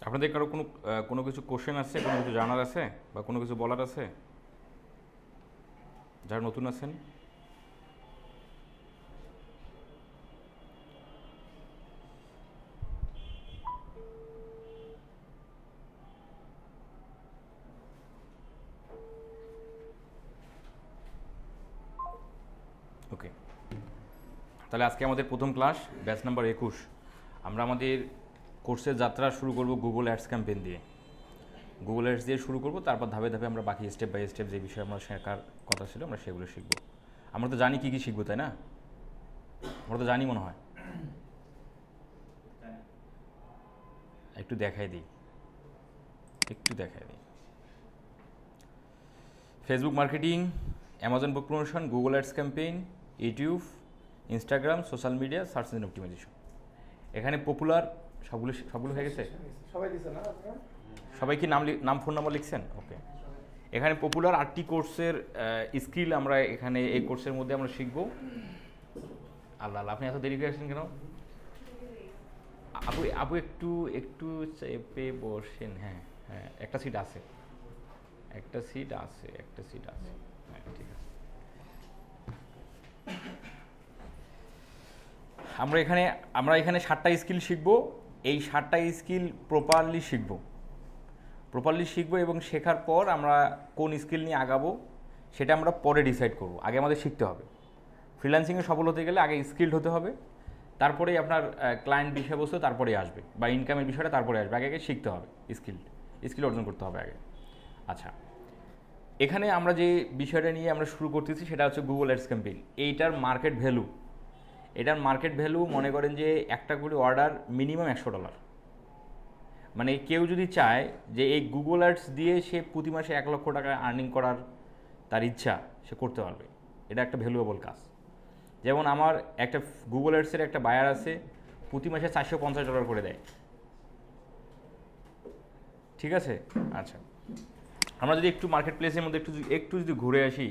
আপনাদের কারো কোনো কোনো কিছু কোশ্চেন আছে, কোনো কিছু জানার আছে বা কোনো কিছু বলার আছে যারা নতুন আছেন? ওকে, তাহলে আজকে আমাদের প্রথম ক্লাস, ব্যাচ নাম্বার 21। আমরা আমাদের কোর্সের যাত্রা শুরু করব গুগল অ্যাডস ক্যাম্পেইন দিয়ে। গুগল অ্যাডস দিয়ে শুরু করব, তারপর ধাপে ধাপে আমরা বাকি স্টেপ বাই স্টেপ যে বিষয়ে আমরা শেখার কথা ছিল আমরা সেগুলো শিখব। আমরা তো জানি কী কী শিখবো, তাই না? আমরা তো জানি মনে হয়। একটু দেখাই দিই, Facebook marketing, Amazon book promotion, Google ads campaign, YouTube, Instagram, social media, search engine optimisation. এখানে পপুলার সবগুলো হয়ে গেছে। সবাই কি নাম ফোন নাম্বার লিখছেন? ওকে। এখানে পপুলার 8টি কোর্সের স্কিল আমরা এখানে এই কোর্সের মধ্যে আমরা শিখব। আল্লাহ, আপনি এত দেরি করে আসছেন কেন? আপু একটু একটু চেপে বসেন। হ্যাঁ হ্যাঁ, একটা সিট আছে। হ্যাঁ ঠিক আছে। আমরা এখানে 7টা স্কিল শিখব। এই 7টা স্কিল প্রপারলি শিখব এবং শেখার পর আমরা কোন স্কিল নিয়ে আগাবো সেটা আমরা পরে ডিসাইড করব। আগে আমাদের শিখতে হবে। ফ্রিল্যান্সিংয়ে সফল হতে গেলে আগে স্কিলড হতে হবে, তারপরেই আপনার ক্লায়েন্ট বিষয়বস্তু তারপরেই আসবে, বা ইনকামের বিষয়টা তারপরে আসবে। আগে শিখতে হবে, স্কিল অর্জন করতে হবে আগে। আচ্ছা, এখানে আমরা যে বিষয়টা নিয়ে আমরা শুরু করতেছি সেটা হচ্ছে গুগল অ্যাডস ক্যাম্পেইন। এটার মার্কেট ভ্যালু মনে করেন যে একটা করে অর্ডার মিনিমাম $100। মানে কেউ যদি চায় যে এই গুগল অ্যাডস দিয়ে সে প্রতি মাসে $1 লক্ষ আর্নিং করার তার ইচ্ছা, সে করতে পারবে। এটা একটা ভ্যালুয়েবল কাজ। যেমন আমার একটা গুগল অ্যাডসের একটা বায়ার আছে, প্রতি মাসে $450 করে দেয়। ঠিক আছে? আচ্ছা, আমরা যদি একটু মার্কেট প্লেসের মধ্যে একটু যদি ঘুরে আসি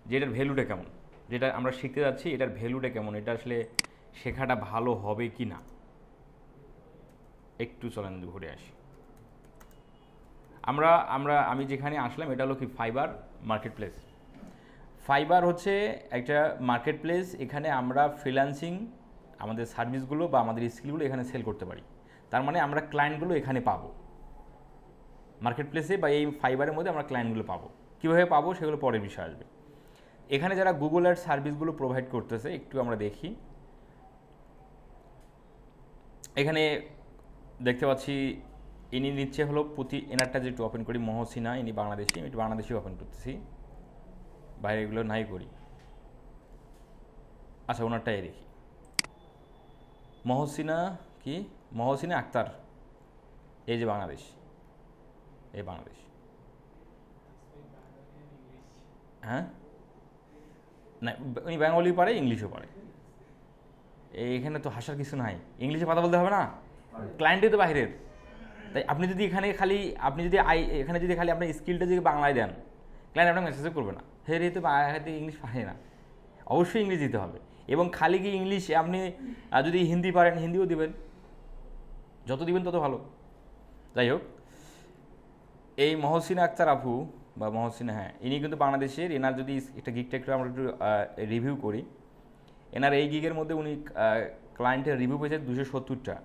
যে এটার ভ্যালুটা কেমন, যেটা আমরা শিখতে যাচ্ছি এটার ভ্যালুটা কেমন, এটা আসলে শেখাটা ভালো হবে কি না, একটু চলেন ঘুরে আসি। আমি যেখানে আসলাম এটা হলো কি ফাইবার মার্কেট প্লেস। ফাইবার হচ্ছে একটা মার্কেট প্লেস। এখানে আমরা ফ্রিল্যান্সিং আমাদের সার্ভিসগুলো বা আমাদের স্কিলগুলো এখানে সেল করতে পারি। তার মানে আমরা ক্লায়েন্টগুলো এখানে পাবো মার্কেট প্লেসে, বা এই ফাইবারের মধ্যে আমরা ক্লায়েন্টগুলো পাবো। কীভাবে পাবো সেগুলো পরের বিষয় আসবে। এখানে যারা গুগল অ্যাড সার্ভিসগুলো প্রোভাইড করতেছে একটু আমরা দেখি। এখানে দেখতে পাচ্ছি ইনি নিচ্ছে হলো এনারটা যে একটু ওপেন করি, মহসিনা, ইনি বাংলাদেশি। আমি একটু বাংলাদেশি ওপেন করতেছি, বাইরে এগুলো নাই করি। আচ্ছা, ওনারটাই দেখি। মহসিনা আক্তার, এই যে বাংলাদেশ, হ্যাঁ না, উনি বেঙ্গলি পারে, ইংলিশও পারে। এখানে তো হাসার কিছু নাই, ইংলিশে কথা বলতে হবে না, ক্লায়েন্টই তো বাইরের। তাই আপনি যদি এখানে খালি আপনার স্কিলটা যদি বাংলায় দেন, ক্লায়েন্ট আপনার মেসেজও করবে না। তো ইংলিশ পারে না, অবশ্যই ইংলিশ দিতে হবে। এবং খালি কি ইংলিশ, আপনি যদি হিন্দি পারেন হিন্দিও দিবেন, যত দিবেন তত ভালো। যাই হোক, এই মহসিনা আক্তার আপু বা মহসিনা, হ্যাঁ, ইনি কিন্তু বাংলাদেশের। এনার যদি একটা গিগটা আমরা একটু রিভিউ করি, এনার এই গিগের মধ্যে উনি ক্লায়েন্টের রিভিউ পেয়েছে 270টা,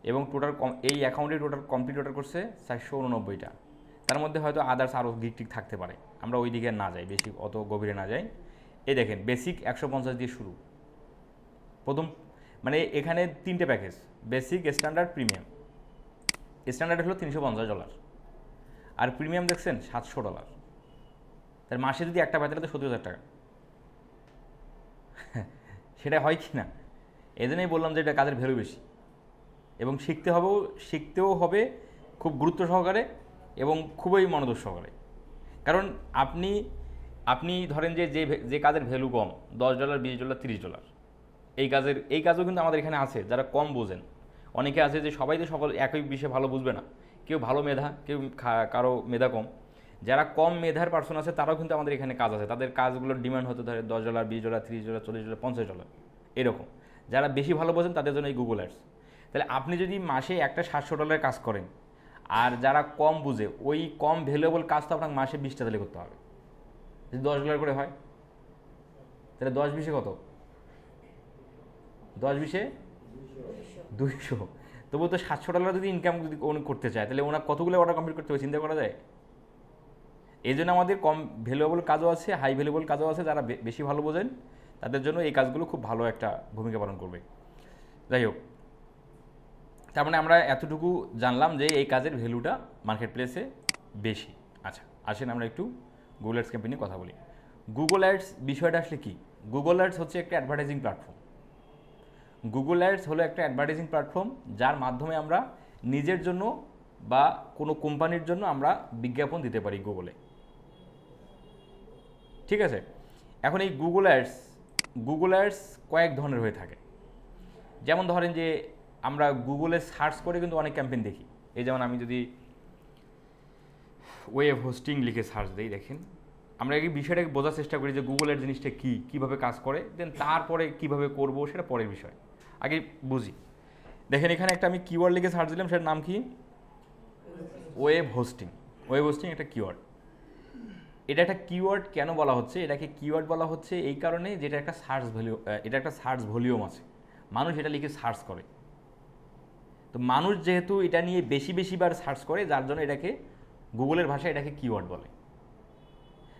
এবং টোটাল এই অ্যাকাউন্টে টোটাল কমপ্লিট অর্ডার করছে 489টা। তার মধ্যে হয়তো আদার্স আরও গিগ থাকতে পারে, আমরা ওই দিকে না যাই, বেশি অত গভীরে না যাই। এই দেখেন, বেসিক 150 দিয়ে শুরু। প্রথম মানে এখানে 3টে package, basic, standard, premium. Standard হলো $350, আর প্রিমিয়াম দেখছেন $700। তার মাসে যদি একটা পায় তাহলে তো 70,000 টাকা। সেটা হয় কি না? এই জন্যই বললাম যে এটা কাজের ভ্যালু বেশি, এবং শিখতেও হবে খুব গুরুত্ব সহকারে এবং খুবই মনোযোগ সহকারে। কারণ আপনি ধরেন যে কাজের ভ্যালু কম, $10, $20, $30, এই কাজও কিন্তু আমাদের এখানে আছে। যারা কম বোঝেন, অনেকে আছে যে সবাই তো সকল একই বিষয়ে ভালো বুঝবে না, কেউ ভালো মেধা, কেউ কারো মেধা কম। যারা কম মেধার পার্সন আছে তারাও কিন্তু আমাদের এখানে কাজ আছে। তাদের কাজগুলোর ডিমান্ড হতে ধরে $10, $20, $30, $40, $50, এরকম। যারা বেশি ভালো বোঝেন তাদের জন্য এই গুগল অ্যাডস। তাহলে আপনি যদি মাসে একটা $700 কাজ করেন, আর যারা কম বুঝে ওই কম ভ্যালুয়েবল কাজ তো আপনাকে মাসে 20টা তাহলে করতে হবে। যদি $10 করে হয় তাহলে 10-20 কত? 10-20 200। তবু তো $700 যদি ইনকাম যদি উনি করতে চায় তাহলে ওনার কতগুলো অর্ডার কমপ্লিট করতে হবে চিন্তা করা যায়? এই জন্য আমাদের কম ভ্যালুয়েবল কাজও আছে, হাই ভ্যালুয়েবল কাজও আছে। যারা বেশি ভালো বোঝেন তাদের জন্য এই কাজগুলো খুব ভালো একটা ভূমিকা পালন করবে। যাই হোক, তার মানে আমরা এতটুকু জানলাম যে এই কাজের ভ্যালুটা মার্কেট প্লেসে বেশি। আচ্ছা, আসেন আমরা একটু গুগল অ্যাডস ক্যাম্পেইন নিয়ে কথা বলি। গুগল অ্যাডস বিষয়টা আসলে কি? গুগল অ্যাডস হচ্ছে একটা অ্যাডভার্টাইজিং প্ল্যাটফর্ম। গুগল অ্যাডস হলো একটা অ্যাডভার্টাইজিং প্ল্যাটফর্ম যার মাধ্যমে আমরা নিজের জন্য বা কোনো কোম্পানির জন্য আমরা বিজ্ঞাপন দিতে পারি গুগলে। ঠিক আছে, এখন এই গুগল অ্যাডস কয়েক ধরনের হয়ে থাকে। যেমন ধরেন যে আমরা গুগলে সার্চ করে কিন্তু অনেক ক্যাম্পেইন দেখি। এই যেমন আমি যদি ওয়েব হোস্টিং লিখে সার্চ দিই, দেখেন আমরা এই বিষয়টাকে বোঝার চেষ্টা করি যে গুগলের জিনিসটা কী, কীভাবে কাজ করে, দেন তারপরে কীভাবে করব সেটা পরের বিষয়, আগে বুঝি। দেখেন এখানে একটা আমি কিওয়ার্ড লিখে সার্চ দিলাম, সেটার নাম কি? Web hosting. ওয়েব হোস্টিং একটা কিওয়ার্ড। এটা একটা কিওয়ার্ড কেন বলা হচ্ছে? এটাকে কিওয়ার্ড বলা হচ্ছে এই কারণে যেটা একটা সার্চ ভ্যালু, এটা একটা সার্চ ভলিউম আছে, মানুষ এটা লিখে সার্চ করে। তো মানুষ যেহেতু এটা নিয়ে বেশিবার সার্চ করে, যার জন্য এটাকে গুগলের ভাষায় এটাকে কিওয়ার্ড বলে।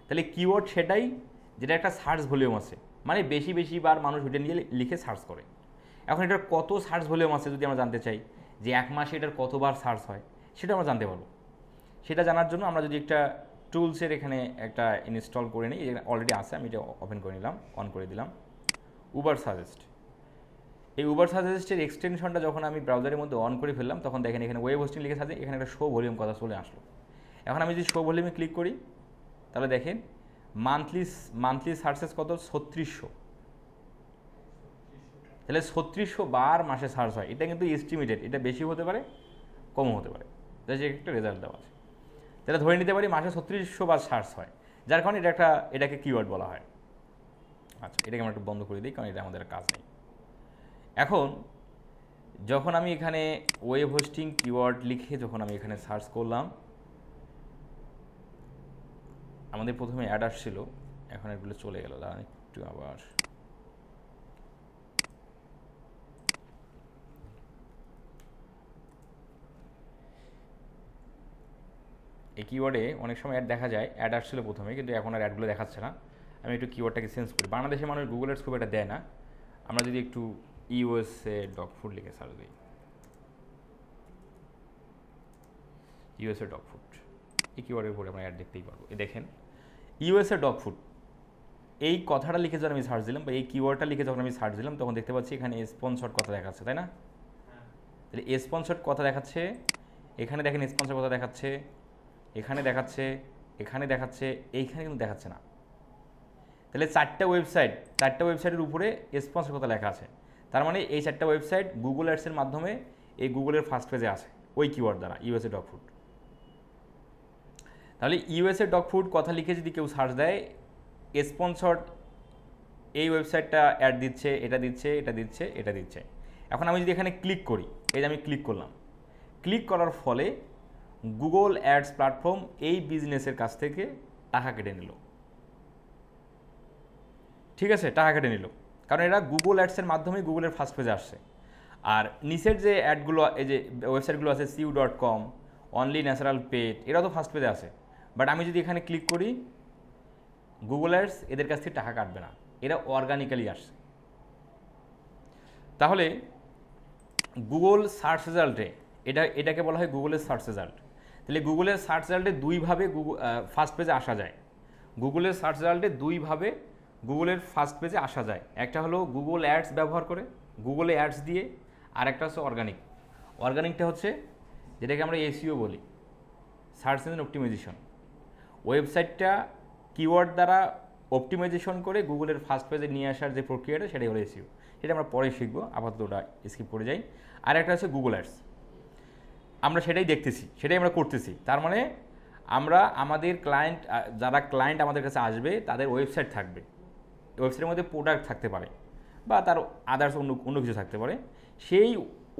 তাহলে কিওয়ার্ড সেটাই যেটা একটা সার্চ ভলিউম আছে, মানে বেশিবার মানুষ ওইটা নিয়ে লিখে সার্চ করে। এখন এটার কত সার্চ ভলিউম আছে যদি আমরা জানতে চাই, যে এক মাসে এটার কতবার সার্চ হয়, সেটা আমরা জানতে পারবো। সেটা জানার জন্য আমরা যদি একটা টুলসের এখানে একটা ইনস্টল করে নিই, অলরেডি আছে, আমি এটা ওপেন করে নিলাম, অন করে দিলাম, উবার সাজেস্ট। এই উবার সাজেস্টের এক্সটেনশনটা যখন আমি ব্রাউজারের মধ্যে অন করে ফেললাম, তখন দেখেন এখানে ওয়েব হোস্টিং লিখে সাজে, এখানে একটা শো ভলিউম কথা চলে আসলো। এখন আমি যদি শো ভলিউমে ক্লিক করি, তাহলে দেখেন মান্থলি সার্চেস কত? 3600। তাহলে 3600 বার মাসে সার্চ হয়। এটা কিন্তু এস্টিমেটেড, এটা বেশি হতে পারে, কমও হতে পারে, তাই যে একটা রেজাল্ট দেওয়া আছে। তাহলে ধরে নিতে পারি মাসে 3600 বার সার্চ হয়, যার কারণে এটাকে কিওয়ার্ড বলা হয়। আচ্ছা, এটাকে আমরা একটু বন্ধ করে দিই, কারণ এটা আমাদের কাজ নেই। এখন যখন আমি এখানে ওয়েব হোস্টিং কিওয়ার্ড লিখে যখন আমি এখানে সার্চ করলাম, আমাদের প্রথমে অ্যাড আসছিল, এখন এগুলো চলে গেল। দাঁড়ান একটু, আবার এই কিওয়ার্ডে অনেক সময় অ্যাড দেখা যায়, অ্যাড আসছিল প্রথমে, কিন্তু এখন আর অ্যাডগুলো দেখাচ্ছে না। আমি একটু কিওয়ার্ডটাকে চেঞ্জ করি। বাংলাদেশের মানুষ গুগল অ্যাডস খুব একটা দেয় না। আমরা যদি একটু ইউএসএ ডগ ফুড লিখে সার্চ দিই, ইউএসএ ডগ ফুড, এই কিওয়ার্ডের উপরে আমরা অ্যাড দেখতেই পারবো। এই দেখেন ইউএসএ ডগ ফুড, এই কথাটা লিখে যখন আমি সার্চ দিলাম, বা এই কিওয়ার্ডটা লিখে যখন আমি সার্চ দিলাম, তখন দেখতে পাচ্ছি এখানে স্পন্সর্ড কথা দেখাচ্ছে, তাই না? তাহলে স্পন্সর্ড কথা দেখাচ্ছে, এখানে দেখেন স্পন্সর কথা দেখাচ্ছে, এখানে দেখাচ্ছে, এখানে দেখাচ্ছে, এইখানে কিন্তু দেখাচ্ছে না। তাহলে চারটা ওয়েবসাইটের উপরে স্পন্সর কথা লেখা আছে। তার মানে এই চারটা ওয়েবসাইট গুগল অ্যাডসের মাধ্যমে এই গুগলের ফার্স্ট পেজে আছে ওই কিওয়ার্ড দ্বারা, ইউএসএ ডগ ফুড। তাহলে ইউএসএ ডগ ফুড কথা লিখে যদি কেউ সার্চ দেয়, স্পন্সর্ড এই ওয়েবসাইটটা অ্যাড দিচ্ছে, এটা দিচ্ছে, এটা দিচ্ছে, এটা দিচ্ছে। এখন আমি যদি এখানে ক্লিক করি, এই যে আমি ক্লিক করলাম, ক্লিক করার ফলে গুগল অ্যাডস প্ল্যাটফর্ম এই বিজনেসের কাছ থেকে টাকা কেটে নিল। ঠিক আছে, টাকা কেটে নিল, কারণ এরা গুগল অ্যাডসের মাধ্যমে গুগলের ফার্স্ট পেজে আসছে। আর নিচের যে অ্যাডগুলো, এই যে ওয়েবসাইটগুলো আছে, siu.com, অনলি ন্যাচারাল পেট, এরা তো ফার্স্ট পেজে আছে। বাট আমি যদি এখানে ক্লিক করি, গুগল অ্যাডস এদের কাছ থেকে টাকা কাটবে না, এরা অর্গানিক্যালি আসছে। তাহলে গুগল সার্চ রেজাল্টে এটাকে বলা হয় গুগলের সার্চ রেজাল্ট। তাহলে গুগলের সার্চ রেজাল্টে দুইভাবে ফার্স্ট পেজে আসা যায়। গুগলের সার্চ রেজাল্টে দুইভাবে গুগলের ফার্স্ট পেজে আসা যায়। একটা হলো গুগল অ্যাডস ব্যবহার করে, গুগলে অ্যাডস দিয়ে, আর একটা হচ্ছে অর্গানিকটা হচ্ছে যেটাকে আমরা এসইও বলি, সার্চ ইঞ্জিন অপটিমাইজেশন। ওয়েবসাইটটা কিওয়ার্ড দ্বারা অপটিমাইজেশন করে গুগলের ফার্স্ট পেজে নিয়ে আসার যে প্রক্রিয়াটা, সেটাই হলো এসইও। সেটা আমরা পরে শিখবো, আপাতত ওটা স্কিপ করে যাই। আর একটা হচ্ছে গুগল অ্যাডস, আমরা সেটাই দেখতেছি, সেটাই আমরা করতেছি। তার মানে আমরা আমাদের যারা ক্লায়েন্ট আমাদের কাছে আসবে, তাদের ওয়েবসাইট থাকবে, ওয়েবসাইটের মধ্যে প্রোডাক্ট থাকতে পারে বা তার আদার্স অন্য কিছু থাকতে পারে। সেই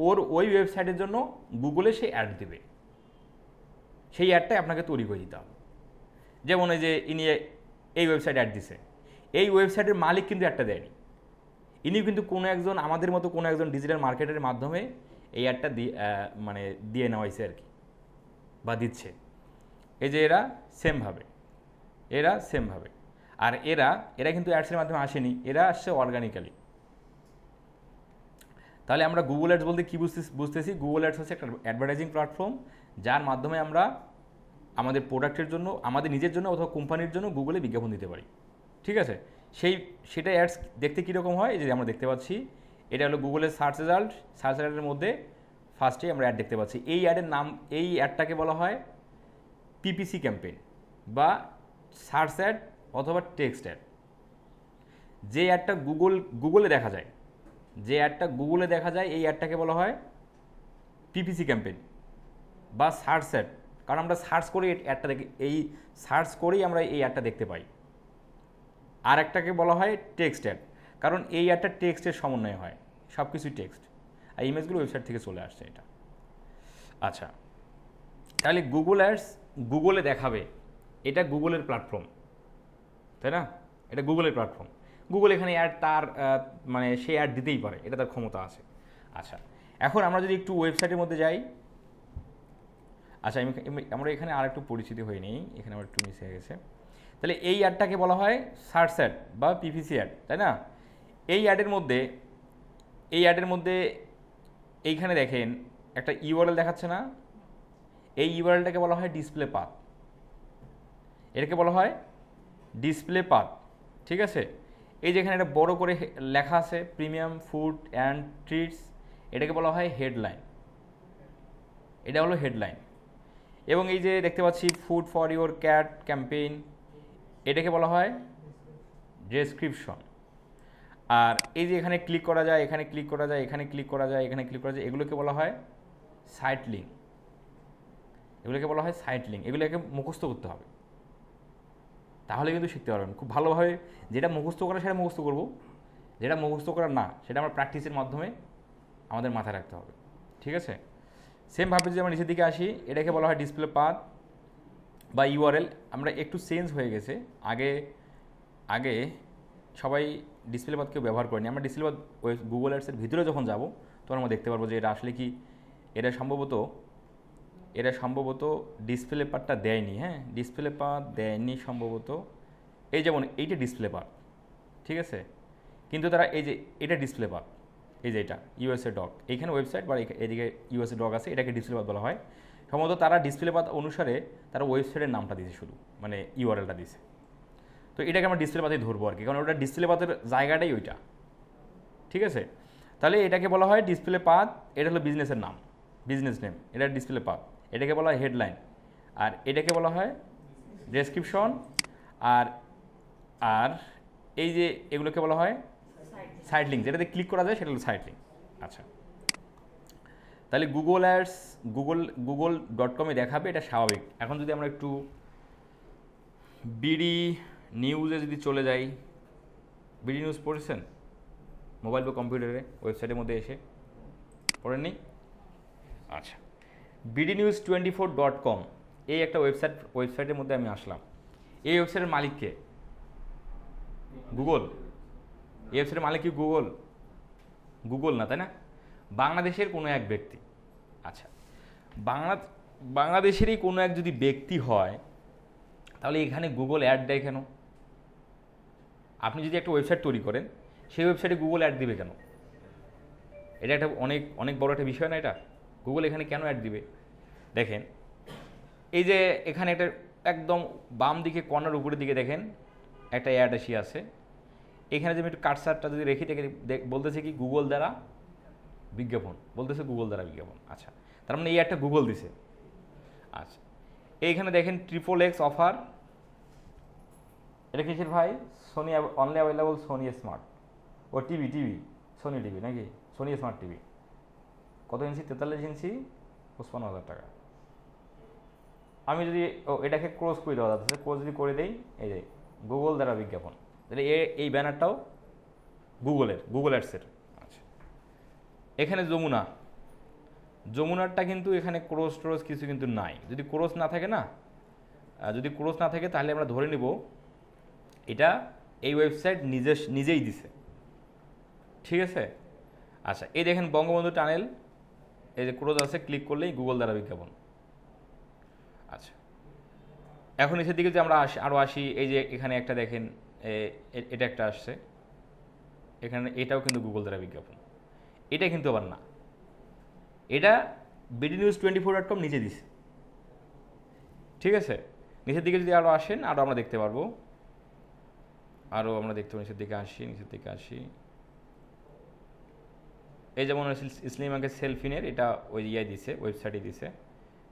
ওর ওই ওয়েবসাইটের জন্য গুগলে সে অ্যাড দেবে, সেই অ্যাডটাই আপনাকে তৈরি করে দিতে হবে। যেমন এই যে ইনি এই ওয়েবসাইট অ্যাড দিছে, এই ওয়েবসাইটের মালিক কিন্তু অ্যাডটা দেয়নি, ইনি কিন্তু কোনো একজন আমাদের মতো কোনো একজন ডিজিটাল মার্কেটের মাধ্যমে এই অ্যাডটা দিয়ে নেওয়া হয়েছে আর কি, বা দিচ্ছে। এই যে এরা সেমভাবে, আর এরা কিন্তু অ্যাডসের মাধ্যমে আসেনি, এরা আসছে অর্গানিক্যালি। তাহলে আমরা গুগল অ্যাডস বলতে কী বুঝতেছি? গুগল অ্যাডস হচ্ছে একটা অ্যাডভার্টাইজিং প্ল্যাটফর্ম, যার মাধ্যমে আমরা আমাদের প্রোডাক্টের জন্য, আমাদের নিজের জন্য অথবা কোম্পানির জন্য গুগলে বিজ্ঞাপন দিতে পারি। ঠিক আছে, সেটা অ্যাডস দেখতে কীরকম হয়, যে আমরা দেখতে পাচ্ছি এটা হলো গুগলের সার্চ রেজাল্টের মধ্যে ফার্স্টেই আমরা অ্যাড দেখতে পাচ্ছি। এই অ্যাডের নাম, এই অ্যাডটাকে বলা হয় পিপিসি ক্যাম্পেইন বা সার্চ অ্যাড অথবা টেক্সট অ্যাড। যে অ্যাডটা গুগলে দেখা যায়, এই অ্যাডটাকে বলা হয় পিপিসি ক্যাম্পেইন বা সার্চ অ্যাড, কারণ আমরা সার্চ করে অ্যাডটা দেখি, এই সার্চ করেই আমরা এই অ্যাডটা দেখতে পাই। আর একটাকে বলা হয় টেক্সট অ্যাড, কারণ এই অ্যাডটা টেক্সটের সমন্বয় হয়, সব কিছুই টেক্সট, আর ইমেজগুলো ওয়েবসাইট থেকে চলে আসছে এটা। আচ্ছা, তাহলে গুগল অ্যাডস গুগলে দেখাবে, এটা গুগলের প্ল্যাটফর্ম, তাই না? এটা গুগলের প্ল্যাটফর্ম, গুগল এখানে অ্যাড তার সে অ্যাড দিতেই পারে, এটা তার ক্ষমতা আছে। আচ্ছা, এখন আমরা যদি একটু ওয়েবসাইটের মধ্যে যাই, আচ্ছা আমরা এখানে আর একটু পরিচিতি হয়ে নেই, এখানে আমার একটু মিস হয়ে গেছে। তাহলে এই অ্যাডটাকে বলা হয় সার্চ অ্যাড বা পিপিসি অ্যাড, তাই না? এই অ্যাডের মধ্যে এইখানে দেখেন একটা ইউআরএল দেখাচ্ছে না, এই ইউআরএলটাকে বলা হয় ডিসপ্লে পাথ, এটাকে বলা হয় ডিসপ্লে পাথ। ঠিক আছে, এই যেখানে একটা বড় করে লেখা আছে প্রিমিয়াম ফুড অ্যান্ড ট্রিটস, এটাকে বলা হয় হেডলাইন, এটা হলো হেডলাইন। এবং এই যে দেখতে পাচ্ছি food for your cat campaign, এটাকে বলা হয় ডেসক্রিপশন। আর এই যে এখানে ক্লিক করা যায়, এখানে ক্লিক করা যায়, এখানে ক্লিক করা যায়, এখানে ক্লিক করা যায়, এগুলোকে বলা হয় সাইট লিঙ্ক, এগুলোকে মুখস্থ করতে হবে, তাহলে কিন্তু শিখতে পারবেন খুব ভালোভাবে। যেটা মুখস্থ করা সেটা মুখস্থ করব, যেটা মুখস্থ করার না সেটা আমরা প্র্যাকটিসের মাধ্যমে আমাদের মাথায় রাখতে হবে। ঠিক আছে, সেমভাবে যদি আমরা নিচের দিকে আসি, এটাকে বলা হয় ডিসপ্লে পাথ বা ইউআরএল। আমরা একটু চেঞ্জ হয়ে গেছে, আগে সবাই ডিসপ্লে পাথ কেউ ব্যবহার করেনি, আমরা ডিসপ্লে পাথ গুগল অ্যাডসের ভিতরে যখন যাব তখন আমরা দেখতে পারবো যে এটা আসলে কি, এটা সম্ভবত ডিসপ্লে পাথটা দেয়নি। হ্যাঁ, ডিসপ্লে পাথ দেয়নি সম্ভবত, এই যেমন এইটা ডিসপ্লে পাথ, ঠিক আছে, কিন্তু তারা এই যে এটা ডিসপ্লে পাথ, এই যে এটা ইউএসএ ডক, এইখানে ওয়েবসাইট বা এদিকে ইউএসএ ডক আছে, এটাকে ডিসপ্লে পাথ বলা হয়। সম্ভবত তারা ডিসপ্লে পাথ অনুসারে তারা ওয়েবসাইটের নামটা দিয়েছে, শুধু ইউআরএলটা দিয়েছে। তো এটাকে আমরা ডিসপ্লে পাথেই ধরবো আর কি, কারণ ওটা ডিসপ্লে পাথের জায়গাটাই ওইটা। ঠিক আছে, তাহলে এটাকে বলা হয় ডিসপ্লে পাথ, এটা হলো বিজনেসের নাম, বিজনেস নেম, এটা ডিসপ্লে পাথ। এটাকে বলা হয় হেডলাইন, আর এটাকে বলা হয় ডেসক্রিপশন, আর এই যে এগুলোকে বলা হয় সাইট লিঙ্ক, যেটাতে ক্লিক করা যায় সেটা হলো সাইট লিঙ্ক। আচ্ছা, তাহলে গুগল অ্যাডস google.com-এ দেখাবে, এটা স্বাভাবিক। এখন যদি আমরা একটু বিডি নিউজে যদি চলে যাই, বিডি নিউজ পড়েছেন মোবাইল বা কম্পিউটারে, ওয়েবসাইটের মধ্যে এসে পড়েননি? আচ্ছা, bdnews24.com এই একটা ওয়েবসাইটের মধ্যে আমি আসলাম। এই ওয়েবসাইটের মালিক কে? গুগল। এই ওয়েবসাইটের মালিক কি গুগল না, তাই না? বাংলাদেশের কোনো এক ব্যক্তি। আচ্ছা, বাংলাদেশেরই কোনো এক যদি ব্যক্তি হয়, তাহলে এখানে গুগল অ্যাড দেয় কেন? আপনি যদি একটা ওয়েবসাইট তৈরি করেন, সেই ওয়েবসাইটে গুগল অ্যাড দিবে কেন? এটা একটা অনেক বড় একটা বিষয় না এটা? গুগল এখানে কেন অ্যাড দিবে? দেখেন, এই যে এখানে একটা একদম বাম দিকে কর্নার উপরের দিকে দেখেন একটা অ্যাড এসে আছে, এখানে যে আমি একটু কাটসারটা যদি রেখে বলতেছে কি গুগল দ্বারা বিজ্ঞাপন, আচ্ছা, তার মানে এই অ্যাডটা গুগল দিছে। আচ্ছা, এইখানে দেখেন XXX অফার, এটা কিসের ভাই? Sony only available Sony smart, ও টিভি সোনি টিভি নাকি? সোনি স্মার্ট টিভি কত ইঞ্চি? 43 ইঞ্চি, 55,000 টাকা। আমি যদি এটাকে ক্লোজ করে দেওয়া যাচ্ছে, ক্লোজ যদি করে দেই, এই যে গুগল দ্বারা বিজ্ঞাপন, তাহলে এই ব্যানারটাও গুগল অ্যাডসের। আচ্ছা, এখানে যমুনা, যমুনারটা কিন্তু এখানে ক্রস ট্রস কিছু কিন্তু নাই। যদি ক্রস না থাকে না, যদি ক্রস না থাকে তাহলে আমরা ধরে নিব এটা এই ওয়েবসাইট নিজেই দিছে, ঠিক আছে। আচ্ছা, এই দেখেন বঙ্গবন্ধু টানেল, এই যে ক্রস আছে, ক্লিক করলেই গুগল দ্বারা বিজ্ঞাপন। আচ্ছা, এখন নিচের দিকে যে আমরা আরও আসি, এই যে এখানে একটা দেখেন, এটা একটা আসছে এখানে, এটাও কিন্তু গুগল দ্বারা বিজ্ঞাপন। এটা কিন্তু আবার না, এটা bdnews24.com নিচে দিছে, ঠিক আছে। নিচের দিকে যদি আরও আসেন, আরও আমরা দেখতে পারবো, আরও আমরা দেখতে পাবো। নিচের দিকে আসি, এই যেমন ইসলামিকের সেলফিনের এটা ওই দিছে, ওয়েবসাইটে দিছে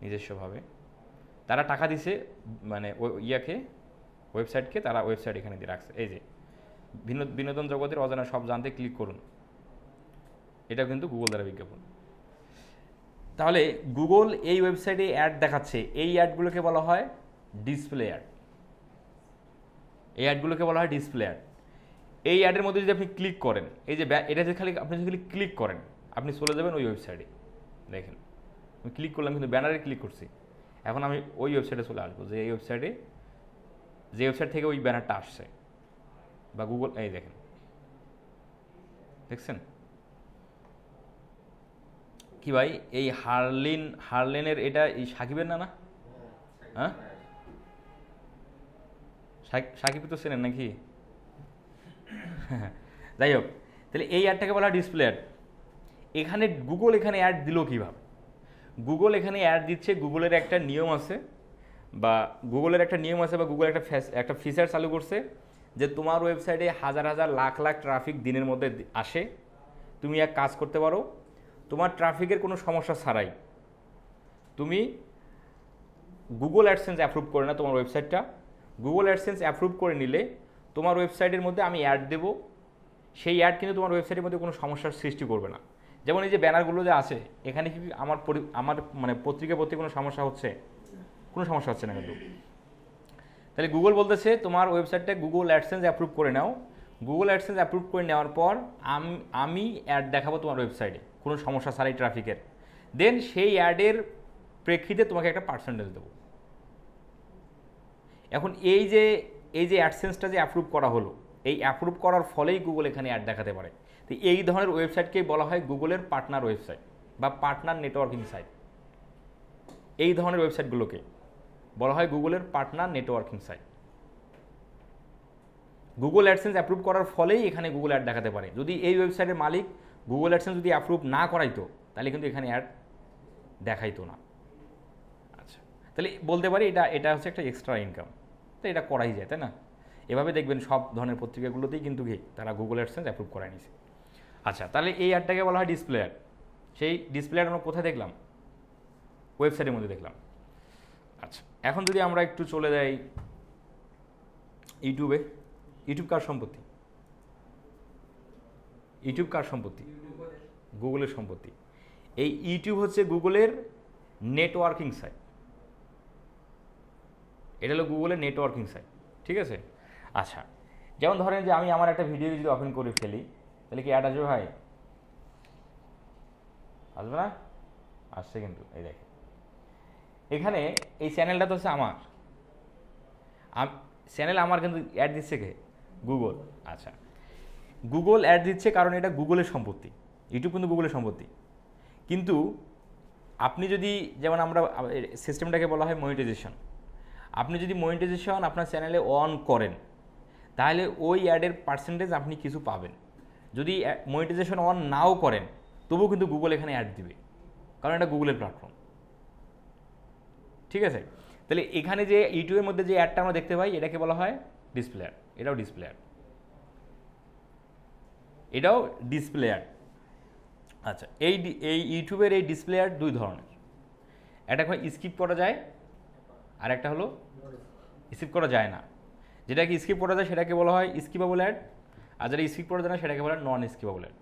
নিজস্বভাবে, তারা টাকা দিছে, মানে ওয়েবসাইটকে তারা ওয়েবসাইট এখানে দিয়ে রাখছে। এই যে বিনোদন জগতের অজানা সব জানতে ক্লিক করুন, এটাও কিন্তু গুগল দ্বারা বিজ্ঞাপন। তাহলে গুগল এই ওয়েবসাইটে অ্যাড দেখাচ্ছে, এই অ্যাডগুলোকে বলা হয় ডিসপ্লে অ্যাড। এই অ্যাডগুলোকে বলা হয় ডিসপ্লে অ্যাড। এই অ্যাডের মধ্যে যদি আপনি ক্লিক করেন, এই যে এটা যে আপনি যদি ক্লিক করেন, আপনি চলে যাবেন ওই ওয়েবসাইটে। দেখেন আমি ক্লিক করলাম, কিন্তু ব্যানারে ক্লিক করছি, এখন আমি ওই ওয়েবসাইটে চলে আসবো, যে এই ওয়েবসাইটে, যে ওয়েবসাইট থেকে ওই ব্যানারটা আসছে বা গুগল, এই দেখেন, দেখছেন কি ভাই, এই হারলেনের এটা এই সাকিবের না? হ্যাঁ, সাকিব তো চেনেন নাকি? যাই হোক, তাহলে এই অ্যাডটাকে বলা হয় ডিসপ্লে অ্যাড। এখানে গুগল এখানে অ্যাড দিল কীভাবে? গুগল এখানে অ্যাড দিচ্ছে, গুগলের একটা নিয়ম আছে, বা গুগলের একটা ফিচার চালু করছে, যে তোমার ওয়েবসাইটে হাজার হাজার লাখ লাখ ট্রাফিক দিনের মধ্যে আসে, তুমি এক কাজ করতে পারো, তোমার ট্রাফিকের কোনো সমস্যা ছাড়াই তুমি গুগল অ্যাডসেন্স অ্যাপ্রুভ করে না তোমার ওয়েবসাইটটা। গুগল অ্যাডসেন্স অ্যাপ্রুভ করে নিলে তোমার ওয়েবসাইটের মধ্যে আমি অ্যাড দেবো, সেই অ্যাড কিন্তু তোমার ওয়েবসাইটের মধ্যে কোনো সমস্যার সৃষ্টি করবে না। যেমন এই যে ব্যানারগুলো যে আছে, এখানে কি আমার মানে পত্রিকায় কোনো সমস্যা হচ্ছে? কোনো সমস্যা হচ্ছে না কিন্তু। তাহলে গুগল বলতেছে তোমার ওয়েবসাইটটা গুগল অ্যাডসেন্স অ্যাপ্রুভ করে নাও, গুগল অ্যাডসেন্স অ্যাপ্রুভ করে নেওয়ার পর আমি অ্যাড দেখাবো তোমার ওয়েবসাইটে কোনো সমস্যা ছাড়াই ট্রাফিকের, দেন সেই অ্যাডের প্রেক্ষিতে তোমাকে একটা পার্সেন্টেজ দেবো। এখন এই যে অ্যাডসেন্সটা যে অ্যাপ্রুভ করা হলো, এই অ্যাপ্রুভ করার ফলেই গুগল এখানে অ্যাড দেখাতে পারে। তো এই ধরনের ওয়েবসাইটকেই বলা হয় গুগলের পার্টনার ওয়েবসাইট বা পার্টনার নেটওয়ার্কিং সাইট। এই ধরনের ওয়েবসাইটগুলোকে বলা হয় গুগলের partner networking site. Google AdSense approve করার ফলেই এখানে গুগল অ্যাড দেখাতে পারে। যদি এই ওয়েবসাইটের মালিক গুগল অ্যাডসেন্স যদি অ্যাপ্রুভ না করাইতো, তাহলে কিন্তু এখানে অ্যাড দেখাইতো না। আচ্ছা, তাহলে বলতে পারি এটা হচ্ছে একটা এক্সট্রা ইনকাম, তো এটা করাই যায়, তাই না? এভাবে দেখবেন সব ধরনের পত্রিকাগুলোতেই কিন্তু তারা গুগল অ্যাডসেন্স অ্যাপ্রুভ করাই নিছে। আচ্ছা, তাহলে এই অ্যাডটাকে বলা হয় ডিসপ্লে অ্যাড। সেই ডিসপ্লে অ্যাড আমরা কোথায় দেখলাম? ওয়েবসাইটের মধ্যে দেখলাম। আচ্ছা, এখন যদি আমরা একটু চলে যাই ইউটিউবে। ইউটিউব কার সম্পত্তি? ইউটিউব কার সম্পত্তি? গুগলের সম্পত্তি। এই ইউটিউব হচ্ছে গুগলের নেটওয়ার্কিং সাইট। এটা হলো গুগলের নেটওয়ার্কিং সাইট, ঠিক আছে। আচ্ছা, যেমন ধরেন যে আমি আমার একটা ভিডিও যদি ওপেন করে ফেলি, তাহলে কি অ্যাড আসবে ভাই? আসবে না? আসছে কিন্তু। এই দেখেন এখানে এই চ্যানেলটা তো হচ্ছে আমার চ্যানেল, আমার কিন্তু অ্যাড দিচ্ছে কে? গুগল। আচ্ছা, গুগল অ্যাড দিচ্ছে কারণ এটা গুগলের সম্পত্তি। ইউটিউব কিন্তু গুগলের সম্পত্তি। কিন্তু আপনি যদি, যেমন আমরা সিস্টেমটাকে বলা হয় মনিটাইজেশন, আপনি যদি মনিটাইজেশন আপনার চ্যানেলে অন করেন, তাহলে ওই অ্যাডের পার্সেন্টেজ আপনি কিছু পাবেন। যদি মনিটাইজেশন অন নাও করেন, তবুও কিন্তু গুগল এখানে অ্যাড দিবে, কারণ এটা গুগলের প্ল্যাটফর্ম, ঠিক আছে। তাহলে এখানে যে ইউটিউবের মধ্যে যে অ্যাডটা আমরা দেখতে পাই, এটাকে বলা হয় ডিসপ্লে অ্যাড। এটাও ডিসপ্লে অ্যাড, এটাও ডিসপ্লে অ্যাড। আচ্ছা, এই ইউটিউবের এই ডিসপ্লে অ্যাড দুই ধরনের। একটা স্কিপ করা যায়, আর একটা হলো স্কিপ করা যায় না। যেটাকে স্কিপ করা যায় সেটাকে বলা হয় স্কিপেবল অ্যাড, আর যেটা স্কিপ করা যায় না সেটাকে বলা হয় নন স্কিপেবল অ্যাড।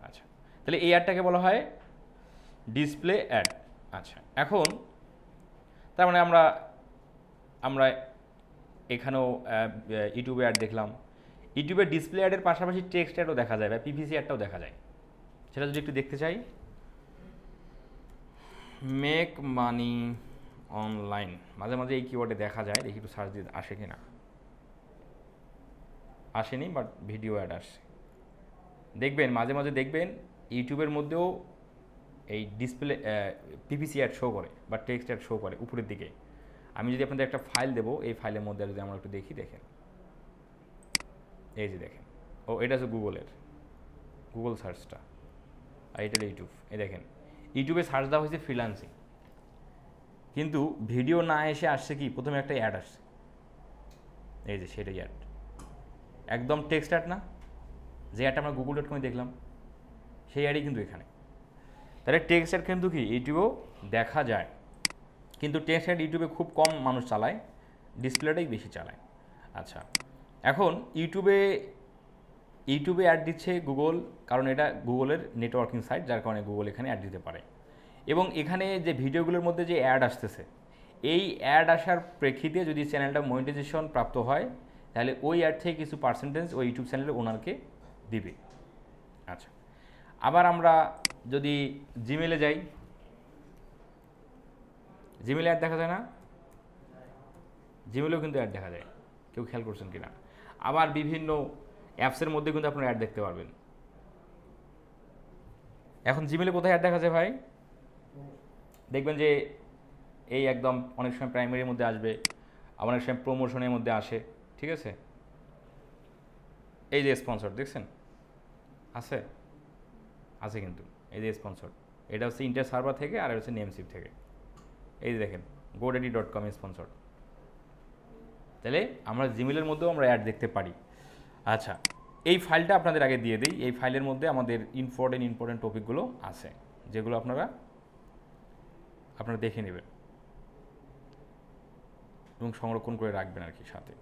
আচ্ছা, তাহলে এই অ্যাডটাকে বলা হয় ডিসপ্লে অ্যাড। আচ্ছা, এখন তার মানে আমরা এখানেও ইউটিউবে অ্যাড দেখলাম। ইউটিউবের ডিসপ্লে অ্যাডের পাশাপাশি টেক্সট অ্যাডও দেখা যায় বা পিপিসি অ্যাডটাও দেখা যায়। সেটা যদি একটু দেখতে চাই, মেক মানি অনলাইন, মাঝে মাঝে এই কিওয়ার্ডে দেখা যায়, দেখি একটু সার্চ দিয়ে আসে কিনা। আসেনি, বাট ভিডিও অ্যাড আসছে। দেখবেন মাঝে মাঝে দেখবেন ইউটিউবের মধ্যেও এই ডিসপ্লে পিপিসি অ্যাড শো করে বা টেক্সট অ্যাড শো করে উপরের দিকে। আমি যদি আপনাদের একটা ফাইল দেবো, এই ফাইলের মধ্যে যদি আমরা একটু দেখি, দেখেন এই যে দেখেন, ও এটা হচ্ছে গুগল সার্চটা, আর এটা ইউটিউব। এই দেখেন ইউটিউবে সার্চ দেওয়া হয়েছে ফ্রিল্যান্সিং, কিন্তু ভিডিও না এসে আসছে কি, প্রথমে একটা অ্যাড আসছে, এই যে সেটাই অ্যাড, একদম টেক্সট অ্যাড না, যে অ্যাডটা আমরা google.com দেখলাম সেই অ্যাডই কিন্তু এখানে। তাহলে টেক্সট অ্যাড কিন্তু কি ইউটিউবেও দেখা যায়, কিন্তু টেক্সট অ্যাড ইউটিউবে খুব কম মানুষ চালায়, ডিসপ্লেটাই বেশি চালায়। আচ্ছা, এখন ইউটিউবে অ্যাড দিচ্ছে গুগল, কারণ এটা গুগলের নেটওয়ার্কিং সাইট, যার কারণে গুগল এখানে অ্যাড দিতে পারে। এবং এখানে যে ভিডিওগুলোর মধ্যে যে অ্যাড আসতেছে, এই অ্যাড আসার প্রেক্ষিতে যদি চ্যানেলটা মনিটাইজেশন প্রাপ্ত হয়, তাহলে ওই অ্যাড থেকে কিছু পার্সেন্টেজ ওই ইউটিউব চ্যানেলের ওনারকে দিবে। আচ্ছা, আবার আমরা যদি জিমেলে যাই, জিমেলে অ্যাড দেখা যায় না? জিমেলেও কিন্তু অ্যাড দেখা যায়, কেউ খেয়াল করছেন কিনা? আবার বিভিন্ন অ্যাপসের মধ্যে কিন্তু আপনারা অ্যাড দেখতে পারবেন। এখন জিমেলে কোথায় অ্যাড দেখা যায় ভাই? দেখবেন যে এই একদম অনেক সময় প্রাইমারির মধ্যে আসবে, আবার অনেক সময় প্রমোশনের মধ্যে আসে, ঠিক আছে? এই যে স্পন্সর দেখছেন আছে, আছে কিন্তু এই যে স্পন্সর, এটা হচ্ছে ইন্টার সার্ভার থেকে, আর হচ্ছে নেমসিপ থেকে। এই যে দেখেন godaddy.com স্পন্সর। তাহলে আমরা জিমেলের মধ্যেও আমরা অ্যাড দেখতে পারি। আচ্ছা, এই ফাইলটা আপনাদের আগে দিয়ে দিই। এই ফাইলের মধ্যে আমাদের ইম্পর্টেন্ট টপিকগুলো আছে, যেগুলো আপনারা দেখে নেবেন এবং সংরক্ষণ করে রাখবেন আর কি সাথে।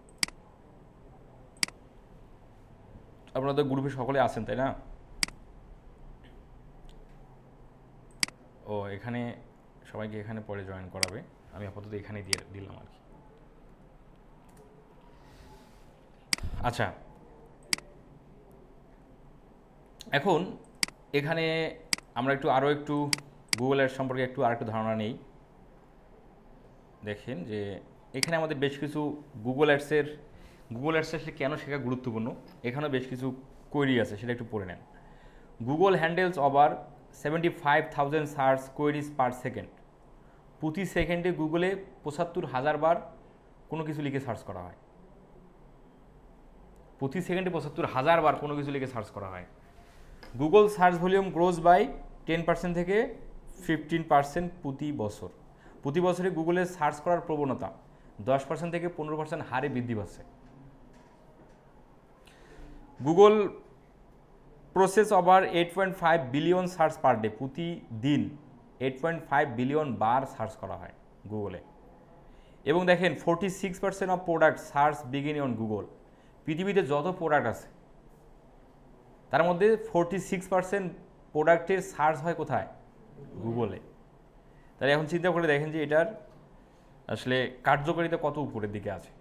আপনারা তো গ্রুপে সকলে আছেন, তাই না? ও এখানে সবাইকে এখানে পরে জয়েন করাবে, আমি আপাতত এখানেই দিয়ে দিলাম আর কি। আচ্ছা, এখন এখানে আমরা আরও একটু গুগল অ্যাডস সম্পর্কে আরেকটু ধারণা নেই। দেখেন যে এখানে আমাদের বেশ কিছু গুগল অ্যাডসের কেন শেখা গুরুত্বপূর্ণ, এখানেও বেশ কিছু কোয়েরি আছে, সেটা একটু পড়ে নেন। Google handles over 75,000 search queries per second. প্রতি সেকেন্ডে গুগলে 75,000 বার কোনো কিছু লিখে সার্চ করা হয়। প্রতি সেকেন্ডে 75,000 বার কোনো কিছু লিখে সার্চ করা হয়। Google search volume grows by 10% থেকে 15% প্রতি বছরে গুগলের সার্চ করার প্রবণতা 10% থেকে 15% হারে বৃদ্ধি পাচ্ছে। Google process over 8.5 billion search per day. প্রতিদিন 8.5 বিলিয়ন বার সার্চ করা হয় গুগলে। এবং দেখেন 46% of product search begin on Google. পৃথিবীতে যত প্রোডাক্ট আছে তার মধ্যে 46% প্রোডাক্টের সার্চ হয় কোথায়? গুগলে। তাহলে এখন চিন্তা করে দেখেন যে এটার আসলে কার্যকারিতা কত উপরের দিকে আছে।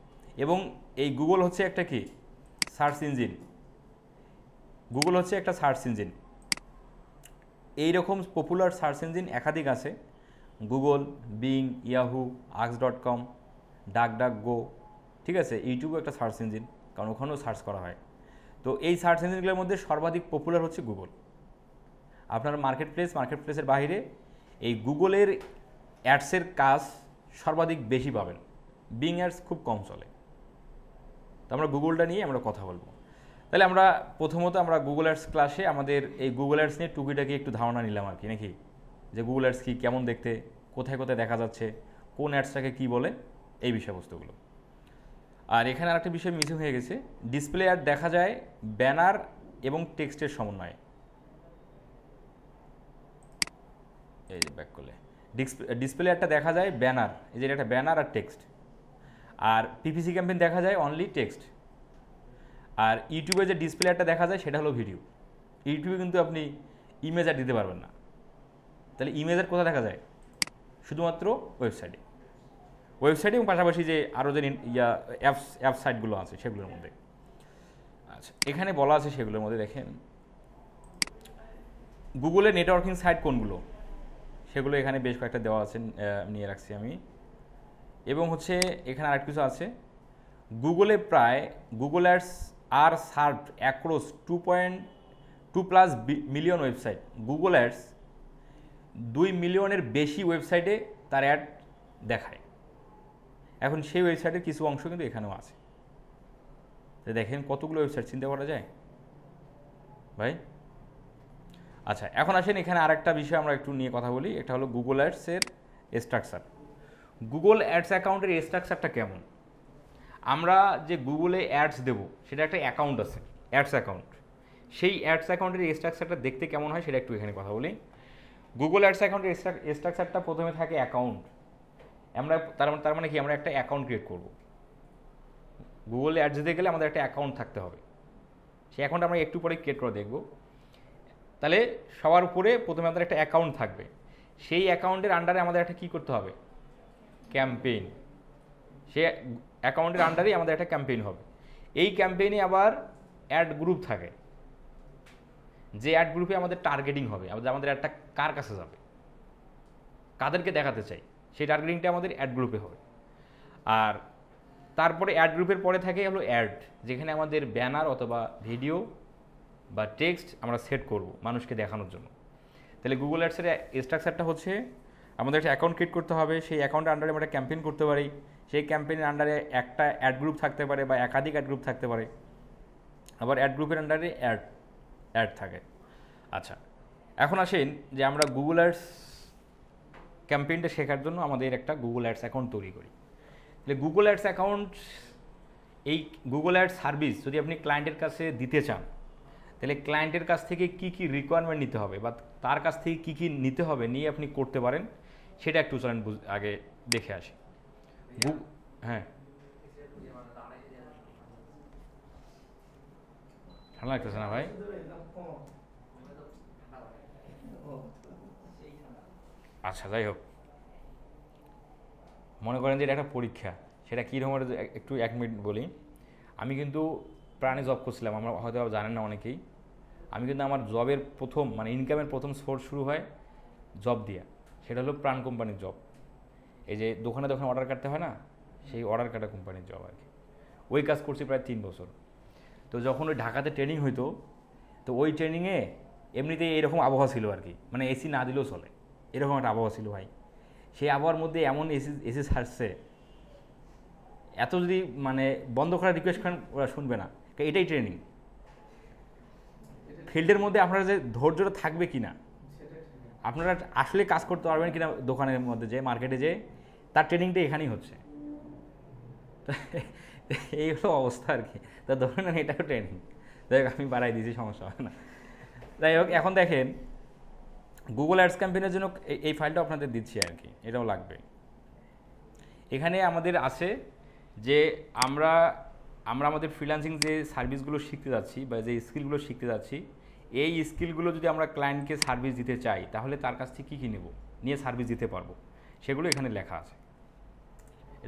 এবং এই গুগল হচ্ছে একটা কি সার্চ ইঞ্জিন, গুগল হচ্ছে একটা সার্চ ইঞ্জিন। এইরকম পপুলার সার্চ ইঞ্জিন একাধিক আছে, Google, being, Yahoo, ask.com, DuckDuckGo, ঠিক আছে? ইউটিউবও একটা সার্চ ইঞ্জিন, কারণ ওখানেও সার্চ করা হয়। তো এই সার্চ ইঞ্জিনগুলোর মধ্যে সর্বাধিক পপুলার হচ্ছে গুগল। আপনার মার্কেটপ্লেসের বাইরে এই গুগলের অ্যাডসের কাজ সর্বাধিক বেশি পাবেন, বিং অ্যাডস খুব কম চলে। তো আমরা গুগলটা নিয়ে আমরা কথা বলবো। তাহলে আমরা প্রথমত গুগল অ্যাডস ক্লাসে আমাদের এই গুগল অ্যাডস নিয়ে টুকিটাকি একটু ধারণা নিলাম আর কি, নাকি? যে গুগল অ্যাডস কি, কেমন দেখতে, কোথায় কোথায় দেখা যাচ্ছে, কোন অ্যাডসটাকে কী বলে, এই বিষয়বস্তুগুলো। আর এখানে আরেকটা বিষয় মিসিং হয়ে গেছে, ডিসপ্লে অ্যাড দেখা যায় ব্যানার এবং টেক্সটের সমন্বয়ে। এই যে ব্যাক করলে ডিসপ্লে অ্যাডটা দেখা যায় ব্যানার, এই যে একটা ব্যানার আর টেক্সট। আর পিপিসি ক্যাম্পেইন দেখা যায় অনলি টেক্সট। আর ইউটিউবে যে ডিসপ্লে অ্যাডটা দেখা যায় সেটা হলো ভিডিও। ইউটিউবে কিন্তু আপনি ইমেজ অ্যাড দিতে পারবেন না। তাহলে ইমেজ অ্যাড কোথায় দেখা যায়? শুধুমাত্র ওয়েবসাইটে এবং পাশাপাশি যে আরও যে অ্যাপ সাইটগুলো আছে সেগুলোর মধ্যে। আচ্ছা, এখানে বলা আছে সেগুলোর মধ্যে দেখেন গুগলের নেটওয়ার্কিং সাইট কোনগুলো সেগুলো এখানে বেশ কয়েকটা দেওয়া আছে, নিয়ে রাখছি আমি। এবং হচ্ছে এখানে আরেক কিছু আছে, গুগলে প্রায় Google ads are served across 2.2+ million website. Google ads 2 মিলিয়নের বেশি ওয়েবসাইটে তার অ্যাড দেখায়। এখন সেই ওয়েবসাইটের কিছু অংশ কিন্তু এখানেও আছে। তো দেখেন কতগুলো ওয়েবসাইট চিন্তা করা যায় ভাই। আচ্ছা, এখন আসেন এখানে আরেকটা বিষয় আমরা একটু নিয়ে কথা বলি, এটা হলো গুগল অ্যাডসের স্ট্রাকচার। গুগল অ্যাডস অ্যাকাউন্টের স্ট্রাকচারটা কেমন? আমরা যে গুগলে অ্যাডস দেব সেটা একটা অ্যাকাউন্ট আছে, অ্যাডস অ্যাকাউন্ট। সেই অ্যাডস অ্যাকাউন্টের স্ট্রাকচারটা দেখতে কেমন হয় সেটা একটু এখানে কথা বলি। গুগল অ্যাডস অ্যাকাউন্টের স্ট্রাকচারটা প্রথমে থাকে অ্যাকাউন্ট। আমরা তার মানে কি, আমরা একটা অ্যাকাউন্ট ক্রিয়েট করব। গুগলে অ্যাডস দিতে গেলে আমাদের একটা অ্যাকাউন্ট থাকতে হবে। সেই অ্যাকাউন্ট আমরা একটু পরে ক্রিয়েট করে দেখব। তাহলে সবার উপরে প্রথমে আমাদের একটা অ্যাকাউন্ট থাকবে। সেই অ্যাকাউন্টের আন্ডারে আমাদের একটা কী করতে হবে? ক্যাম্পেইন। সে অ্যাকাউন্টের আন্ডারেই আমাদের একটা ক্যাম্পেইন হবে। এই ক্যাম্পেইনে আবার অ্যাড গ্রুপ থাকে, যে অ্যাড গ্রুপে আমাদের টার্গেটিং হবে, আমাদের অ্যাডটা কার কাছে যাবে, কাদেরকে দেখাতে চাই, সেই টার্গেটিংটা আমাদের অ্যাড গ্রুপে হবে। আর তারপরে অ্যাড গ্রুপের পরে থাকে হলো অ্যাড, যেখানে আমাদের ব্যানার অথবা ভিডিও বা টেক্সট আমরা সেট করব মানুষকে দেখানোর জন্য। তাহলে গুগল অ্যাডসের স্ট্রাকচারটা হচ্ছে, আমাদের একটা অ্যাকাউন্ট ক্রিয়েট করতে হবে, সেই অ্যাকাউন্টের আন্ডারে আমরা ক্যাম্পেইন করতে পারি, সেই ক্যাম্পেইনের আন্ডারে একটা অ্যাড গ্রুপ থাকতে পারে বা একাধিক অ্যাড গ্রুপ থাকতে পারে, আবার অ্যাড গ্রুপের আন্ডারে অ্যাড থাকে। আচ্ছা, এখন আসেন যে আমরা গুগল অ্যাডস ক্যাম্পেইনটা শেখার জন্য আমাদের একটা গুগল অ্যাডস অ্যাকাউন্ট তৈরি করি। তাহলে গুগল অ্যাডস অ্যাকাউন্ট, এই গুগল অ্যাডস সার্ভিস যদি আপনি ক্লায়েন্টের কাছে দিতে চান, তাহলে ক্লায়েন্টের কাছ থেকে কী কী রিকোয়ারমেন্ট নিতে হবে বা তার কাছ থেকে কী কী নিতে হবে নিয়ে আপনি করতে পারেন, সেটা একটু চলেন আগে দেখে আসি। হ্যাঁ, ঠান্ডা লাগতেছে না ভাই? আচ্ছা, যাই হোক, মনে করেন যে এটা একটা পরীক্ষা, সেটা কী রকমের একটু 1 মিনিট বলি। আমি কিন্তু প্রাণে জব করছিলাম, আমরা হয়তো জানেন না অনেকেই। আমি কিন্তু আমার জবের প্রথম মানে ইনকামের প্রথম সোর্স শুরু হয় জব দিয়ে, সেটা হলো প্রাণ কোম্পানির জব। এই যে দোকানে দোকানে অর্ডার কাটতে হয় না, সেই অর্ডার কাটা কোম্পানির জব আর কি। ওই কাজ করছি প্রায় 3 বছর। তো যখন ওই ঢাকাতে ট্রেনিং হইতো, তো ওই ট্রেনিংয়ে এমনিতেই এরকম আবহাওয়া ছিল আর কি, মানে এসি না দিলেও চলে, এরকম একটা আবহাওয়া ছিল ভাই। সেই আবহাওয়ার মধ্যে এমন এসি ছাড়ছে, এত যদি মানে বন্ধ করার রিকোয়েস্ট করেন ওরা শুনবে না, এটাই ট্রেনিং। ফিল্ডের মধ্যে আপনারা যে ধৈর্যটা থাকবে কি না, আপনারা আসলে কাজ করতে পারবেন কিনা দোকানের মধ্যে যে মার্কেটে যে, তার ট্রেনিংটা এখানেই হচ্ছে। এই হলো অবস্থা আর কি। তা ধরে নেন এটাও ট্রেনিং। যাই হোক, আমি বাড়াই দিয়েছি, সমস্যা হয় না। যাই হোক, এখন দেখেন গুগল অ্যাডস ক্যাম্পেইনের জন্য এই ফাইলটা আপনাদের দিচ্ছি আর কি, এটাও লাগবে। এখানে আমাদের আছে যে আমরা আমাদের ফ্রিল্যান্সিং যে সার্ভিসগুলো শিখতে যাচ্ছি বা যে স্কিলগুলো শিখতে যাচ্ছি, এই স্কিলগুলো যদি আমরা ক্লায়েন্টকে সার্ভিস দিতে চাই, তাহলে তার কাছ থেকে কী কী নেব, নিয়ে সার্ভিস দিতে পারবো, সেগুলো এখানে লেখা আছে,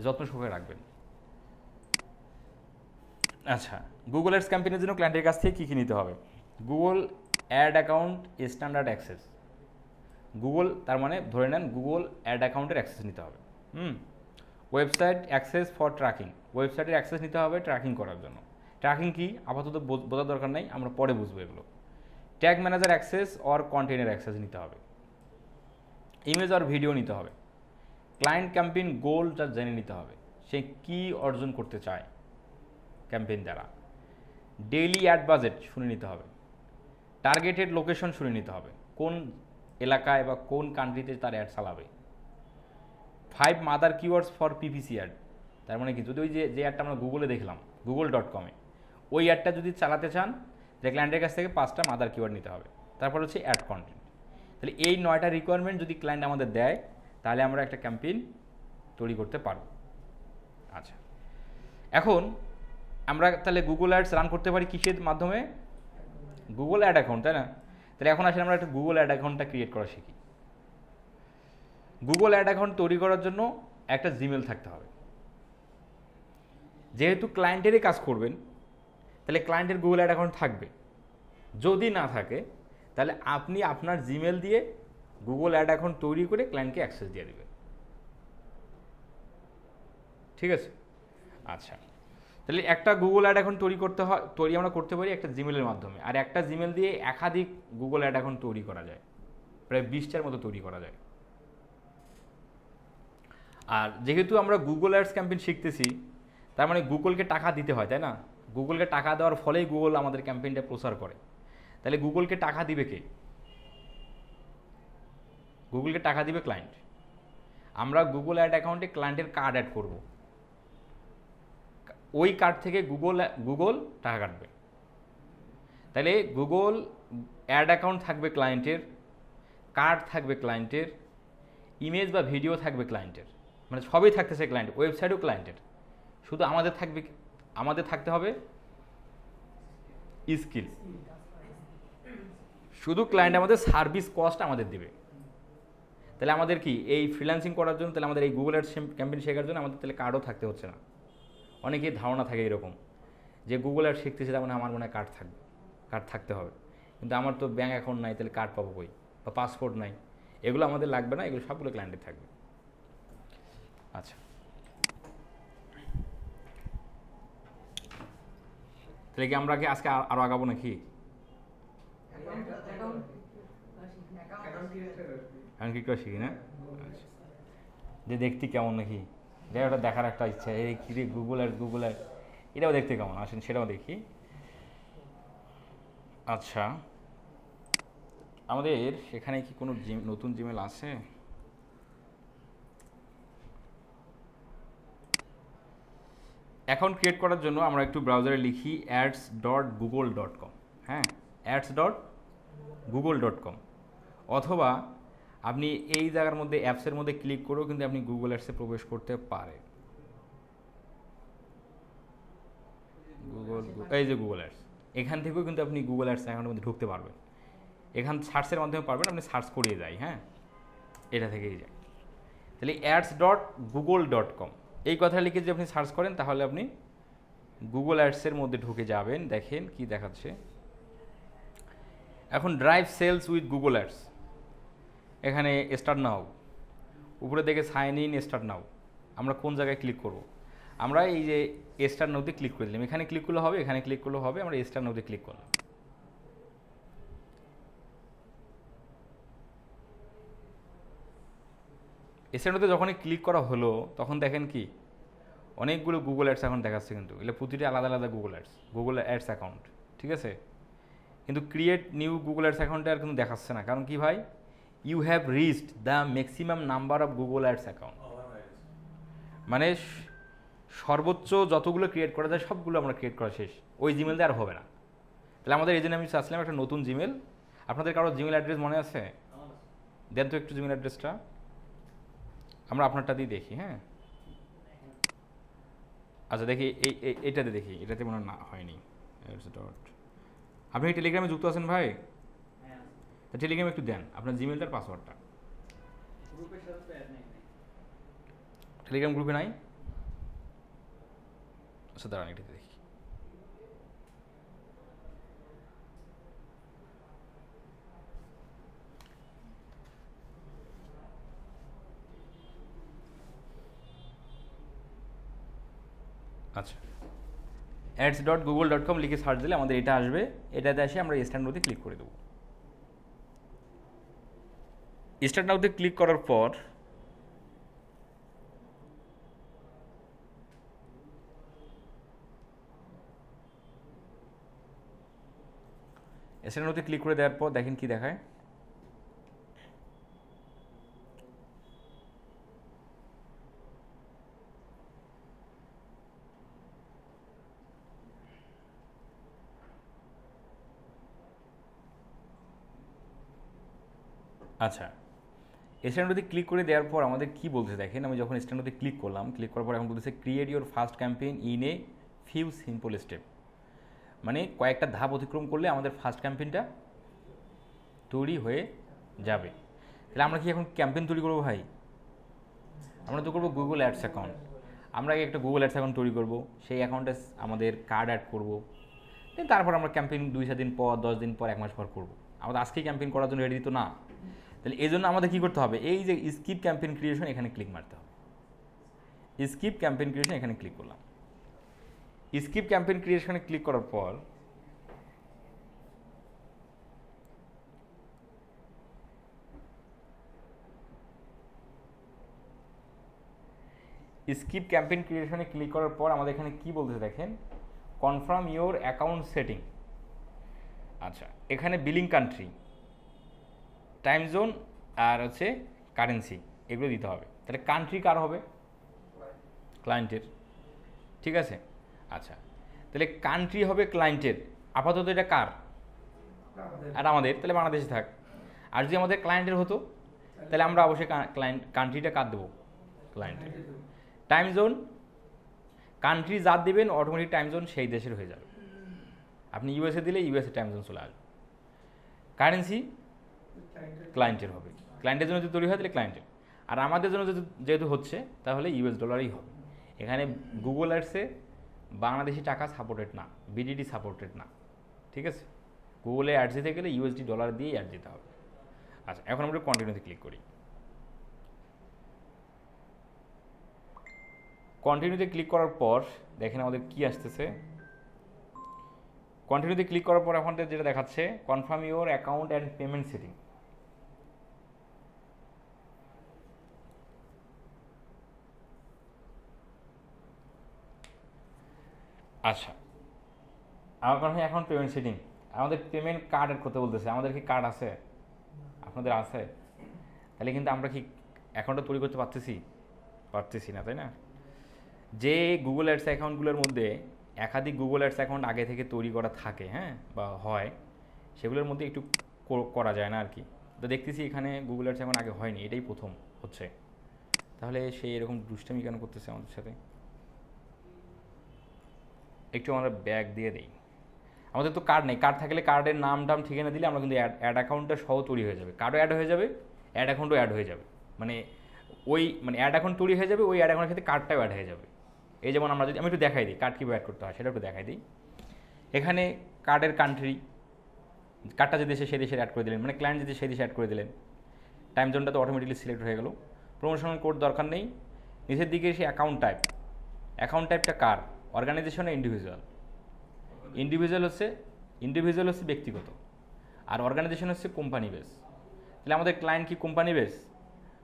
যত্ন সহকারে রাখবেন। আচ্ছা, গুগল অ্যাডস ক্যাম্পেইনের জন্য ক্লায়েন্টের কাছ থেকে কী কী নিতে হবে? Google ad account standard access. Google তার মানে ধরে নেন গুগল অ্যাড অ্যাকাউন্টের অ্যাক্সেস নিতে হবে। ওয়েবসাইট অ্যাক্সেস ফর ট্র্যাকিং, ওয়েবসাইটের অ্যাক্সেস নিতে হবে ট্র্যাকিং করার জন্য। ট্র্যাকিং কি আপাতত বোঝার দরকার নেই, আমরা পরে বুঝবো এগুলো। Tag manager access or container access নিতে হবে। ইমেজ আর ভিডিও নিতে হবে। ক্লায়েন্ট ক্যাম্পেইন গোলটা জেনে নিতে হবে, সে কী অর্জন করতে চায় ক্যাম্পেইন দ্বারা। ডেইলি অ্যাড বাজেট শুনে নিতে হবে। টার্গেটেড লোকেশন শুনে নিতে হবে, কোন এলাকায় বা কোন কান্ট্রিতে তার অ্যাড চালাবে। 5 mother keywords for PPC ad, তার মানে কি, যদি ওই যে অ্যাডটা আমরা গুগলে দেখলাম google.com-এ, ওই অ্যাডটা যদি চালাতে চান, যে ক্লায়েন্টের কাছ থেকে 5টা মাদার কিওয়ার্ড নিতে হবে। তারপর হচ্ছে অ্যাড কন্টেন্ট। তাহলে এই 9টা রিকোয়ারমেন্ট যদি ক্লায়েন্ট আমাদের দেয়, তাহলে আমরা একটা ক্যাম্পেইন তৈরি করতে পারবো। আচ্ছা, এখন আমরা তাহলে গুগল অ্যাডস রান করতে পারি কিসের মাধ্যমে? গুগল অ্যাড অ্যাকাউন্ট, তাই না? তাহলে এখন আসলে আমরা একটা গুগল অ্যাড অ্যাকাউন্টটা ক্রিয়েট করা শিখি। গুগল অ্যাড অ্যাকাউন্ট তৈরি করার জন্য একটা জিমেল থাকতে হবে। যেহেতু ক্লায়েন্টেরই কাজ করবেন, তাহলে ক্লায়েন্টের গুগল অ্যাড অ্যাকাউন্ট থাকবে। যদি না থাকে, তাহলে আপনি আপনার জিমেল দিয়ে গুগল অ্যাড অ্যাকাউন্ট তৈরি করে ক্লায়েন্টকে অ্যাক্সেস দিয়ে দেবে। ঠিক আছে, আচ্ছা, তাহলে একটা গুগল অ্যাড অ্যাকাউন্ট তৈরি আমরা করতে পারি একটা জিমেলের মাধ্যমে, আর একটা জিমেল দিয়ে একাধিক গুগল অ্যাড অ্যাকাউন্ট তৈরি করা যায়, প্রায় 20টার মতো তৈরি করা যায়। আর যেহেতু আমরা গুগল অ্যাডস ক্যাম্পেইন শিখতেছি, তার মানে গুগলকে টাকা দিতে হয়, তাই না? গুগলকে টাকা দেওয়ার ফলেই গুগল আমাদের ক্যাম্পেইনটা প্রচার করে। তাহলে গুগলকে টাকা দিবে কে? গুগলকে টাকা দিবে ক্লায়েন্ট। আমরা গুগল অ্যাড অ্যাকাউন্টে ক্লায়েন্টের কার্ড অ্যাড করব, ওই কার্ড থেকে গুগল টাকা কাটবে। তাহলে গুগল অ্যাড অ্যাকাউন্ট থাকবে ক্লায়েন্টের, কার্ড থাকবে ক্লায়েন্টের, ইমেজ বা ভিডিও থাকবে ক্লায়েন্টের, মানে সবই থাকতেছে ক্লায়েন্ট, ওয়েবসাইটও ক্লায়েন্টের। শুধু আমাদের থাকতে হবে স্কিল। শুধু ক্লায়েন্ট আমাদের সার্ভিস কস্ট আমাদের দেবে। তাহলে আমাদের কি এই ফ্রিল্যান্সিং করার জন্য, তাহলে আমাদের এই গুগল অ্যাডস ক্যাম্পেইন শেখার জন্য আমাদের তাহলে কার্ডও থাকতে হচ্ছে না। অনেকেই ধারণা থাকে এরকম যে গুগল অ্যাড শিখতেছে তার মানে আমার মনে হয় কার্ড থাকতে হবে, কিন্তু আমার তো ব্যাঙ্ক অ্যাকাউন্ট নাই, তাহলে কার্ড পাবো কই, বা পাসপোর্ট নাই। এগুলো আমাদের লাগবে না, এগুলো সবগুলো ক্লায়েন্টের থাকবে। আচ্ছা, তাহলে কি আমরা কি আজকে আরও আগাবো নাকি? এখন কি করে শিখি না? আচ্ছা, যে দেখতে কেমন নাকি, যাই ওটা দেখার একটা ইচ্ছা, এই কী রে গুগল অ্যাড এটাও দেখতে কেমন, আসেন সেটাও দেখি। আচ্ছা, আমাদের এখানে কি কোনো নতুন জিমেল আছে? অ্যাকাউন্ট ক্রিয়েট করার জন্য আমরা একটু ব্রাউজারে লিখি ads.google.com। হ্যাঁ, ads.google.com, অথবা আপনি এই জায়গার মধ্যে অ্যাপসের মধ্যে ক্লিক করেও কিন্তু আপনি গুগল অ্যাডসে প্রবেশ করতে পারেন। এই যে গুগল অ্যাডস, এখান থেকেও কিন্তু আপনি গুগল অ্যাডস অ্যাকাউন্টের মধ্যে ঢুকতে পারবেন। এখান সার্চের মাধ্যমে পারবেন, আপনি সার্চ করিয়ে যাই। হ্যাঁ, এটা থেকেই যায়। তাহলে ads.google.com এই কথা লিখে যদি আপনি সার্চ করেন, তাহলে আপনি গুগল অ্যাডসের মধ্যে ঢুকে যাবেন। দেখেন কি দেখাচ্ছে এখন, drive sales with Google ads. এখানে স্টার্ট নাও, উপরে দেখে সাইন ইন স্টার্ট নাও। আমরা কোন জায়গায় ক্লিক করব? আমরা এই যে স্টার্ট নাওতে ক্লিক করে দিলাম। এখানে ক্লিক করলে হবে, এখানে ক্লিক করলে হবে, আমরা স্টার্ট নাওতে ক্লিক করলাম। স্টার্ট নাওতে যখনই ক্লিক করা হলো, তখন দেখেন কি অনেকগুলো গুগল অ্যাডস অ্যাকাউন্ট দেখাচ্ছে, কিন্তু এগুলো প্রতিটি আলাদা আলাদা গুগল অ্যাডস অ্যাকাউন্ট। ঠিক আছে, কিন্তু ক্রিয়েট নিউ গুগল অ্যাডস অ্যাকাউন্টে আর কিন্তু দেখাচ্ছে না। কারণ কি ভাই, you have reached the maximum number of Google ads account, মানে সর্বোচ্চ যতগুলো ক্রিয়েট করা যায় সবগুলো আমরা ক্রিয়েট করা শেষ, ওই জিমেল দিয়ে আর হবে না। তাহলে আমাদের এই জন্য আমি চাচ্ছিলাম একটা নতুন জিমেল। আপনাদের কারো জিমেল অ্যাড্রেস মনে আছে? দেন তো একটু জিমেল অ্যাড্রেসটা, আমরা আপনারটা দিয়ে দেখি। হ্যাঁ, আচ্ছা দেখি, এইটাতে দেখি, এটাতে মনে হয়নি। আপনি টেলিগ্রামে যুক্ত আছেন ভাই? তা টেলিগ্রামে একটু দেন আপনার জিমেলটার পাসওয়ার্ডটা। টেলিগ্রাম গ্রুপে নাই? আচ্ছা দাঁড়ান, এটাতে দেখি। আচ্ছা, ads.google.com লিখে সার্চ দিলে আমাদের এটা আসবে। এটাতে এসে আমরা স্টার্ট নাওতে ক্লিক করে দেবো। স্টার্ট নাওতে ক্লিক করার পর স্টার্ট নাওতে ক্লিক করে দেওয়ার পর দেখেন কি দেখায়। আচ্ছা, স্ট্যান্ডোতে ক্লিক করে দেওয়ার পর আমাদের কি বলছে দেখেন। আমি যখন স্ট্যান্ডোতে ক্লিক করলাম, ক্লিক করার পর এখন বলতেছে create your first campaign in a few simple step, মানে কয়েকটা ধাপ অতিক্রম করলে আমাদের ফার্স্ট ক্যাম্পেইনটা তৈরি হয়ে যাবে। তাহলে আমরা কি এখন ক্যাম্পেইন তৈরি করবো ভাই? আমরা তো করবো গুগল অ্যাডস অ্যাকাউন্ট। আমরা আগে একটা গুগল অ্যাডস অ্যাকাউন্ট তৈরি করবো, সেই অ্যাকাউন্টে আমাদের কার্ড অ্যাড করবো, তারপর আমরা ক্যাম্পেইন 2-4 দিন পর, 10 দিন পর, 1 মাস পর করবো। আমাদের আজকেই ক্যাম্পেইন করার জন্য রেডি তো না। তাহলে এই জন্য আমাদের কী করতে হবে, এই যে স্কিপ ক্যাম্পেইন ক্রিয়েশন এখানে ক্লিক মারতে হবে। স্কিপ ক্যাম্পেইন ক্রিয়েশন এখানে ক্লিক করলাম। স্কিপ ক্যাম্পেইন ক্রিয়েশনে ক্লিক করার পর স্কিপ ক্যাম্পেইন ক্রিয়েশনে ক্লিক করার পর আমাদের এখানে কি বলতেছে দেখেন, কনফার্ম ইওর অ্যাকাউন্ট সেটিং। আচ্ছা, এখানে বিলিং কান্ট্রি, টাইম জোন আর হচ্ছে কারেন্সি এগুলো দিতে হবে। তাহলে কান্ট্রি কার হবে, ক্লায়েন্টের, ঠিক আছে। আচ্ছা, তাহলে কান্ট্রি হবে ক্লায়েন্টের, আপাতত এটা কার, আর আমাদের, তাহলে বাংলাদেশে থাক। আর যদি আমাদের ক্লায়েন্টের হতো তাহলে আমরা অবশ্যই কান্ট্রিটা কার দেবো, ক্লায়েন্টের। টাইম জোন, কান্ট্রি যার দেবেন অটোমেটিক টাইম জোন সেই দেশের হয়ে যাবে। আপনি ইউএসএ দিলে ইউএসএ টাইম জোন চলে আসবে। কারেন্সি ক্লায়েন্টের হবে, ক্লায়েন্টের জন্য যদি তৈরি হয় তাহলে ক্লায়েন্টের, আর আমাদের জন্য যেহেতু হচ্ছে তাহলে ইউএস ডলারই হবে। এখানে গুগল অ্যাডসে বাংলাদেশি টাকা সাপোর্টেড না, বিডিটি সাপোর্টেড না, ঠিক আছে। গুগলে অ্যাড দিতে গেলে ইউএসডি ডলার দিয়েই অ্যাড দিতে হবে। আচ্ছা, এখন আমরা কন্টিনিউতে ক্লিক করি। কন্টিনিউতে ক্লিক করার পর দেখেন আমাদের কি আসতেছে। কন্টিনিউতে ক্লিক করার পর এখন যেটা দেখাচ্ছে, confirm your account and payment setting. আচ্ছা, আমার মনে হয় এখন পেমেন্ট সেটিং, আমাদের পেমেন্ট কার্ড অ্যাড করতে বলতেছে। আমাদের কি কার্ড আছে, আপনাদের আছে? তাহলে কিন্তু আমরা কি অ্যাকাউন্টটা তৈরি করতে পারতেছি না, তাই না? যে গুগল অ্যাডস অ্যাকাউন্টগুলোর মধ্যে একাধিক গুগল অ্যাডস অ্যাকাউন্ট আগে থেকে তৈরি করা থাকে, হ্যাঁ, বা হয়, সেগুলোর মধ্যে একটু করা যায় না আর কি। তো দেখতেছি এখানে গুগল অ্যাডস এখন আগে হয়নি, এটাই প্রথম হচ্ছে। তাহলে সে এরকম দুষ্টামি কেন করতেছে আমাদের সাথে? একটু আমরা ব্যাক দিয়ে দিই। আমাদের তো কার্ড নেই, কার্ড থাকলে কার্ডের নাম টাম ঠিকানা দিলে আমরা কিন্তু অ্যাড অ্যাকাউন্টটা সহ তৈরি হয়ে যাবে, কার্ডও অ্যাড হয়ে যাবে, অ্যাড অ্যাকাউন্টও অ্যাড হয়ে যাবে। মানে অ্যাড অ্যাকাউন্ট তৈরি হয়ে যাবে, ওই অ্যাড অ্যাকাউন্টের সাথে কার্ডটাও অ্যাড হয়ে যাবে। এই যেমন আমরা যদি আমি একটু দেখাই দিই কার্ড কীভাবে অ্যাড করতে হয় সেটা একটু দেখাই দিই। এখানে কার্ডের কান্ট্রি, কার্ডটা যে দেশে সেই দেশে অ্যাড করে দিলেন, মানে ক্লায়েন্ট যদি সেই দেশে অ্যাড করে দিলেন। টাইম জোনটা তো অটোমেটিকলি সিলেক্ট হয়ে গেল। প্রমোশনাল কোড দরকার নেই। নিচের দিকে এসে অ্যাকাউন্ট টাইপ, অ্যাকাউন্ট টাইপটা কার, অর্গানাইজেশন ইন্ডিভিজুয়াল। ইন্ডিভিজুয়াল হচ্ছে ব্যক্তিগত, আর অর্গানাইজেশন হচ্ছে কোম্পানি বেস। তাহলে আমাদের ক্লায়েন্ট কি কোম্পানি বেস?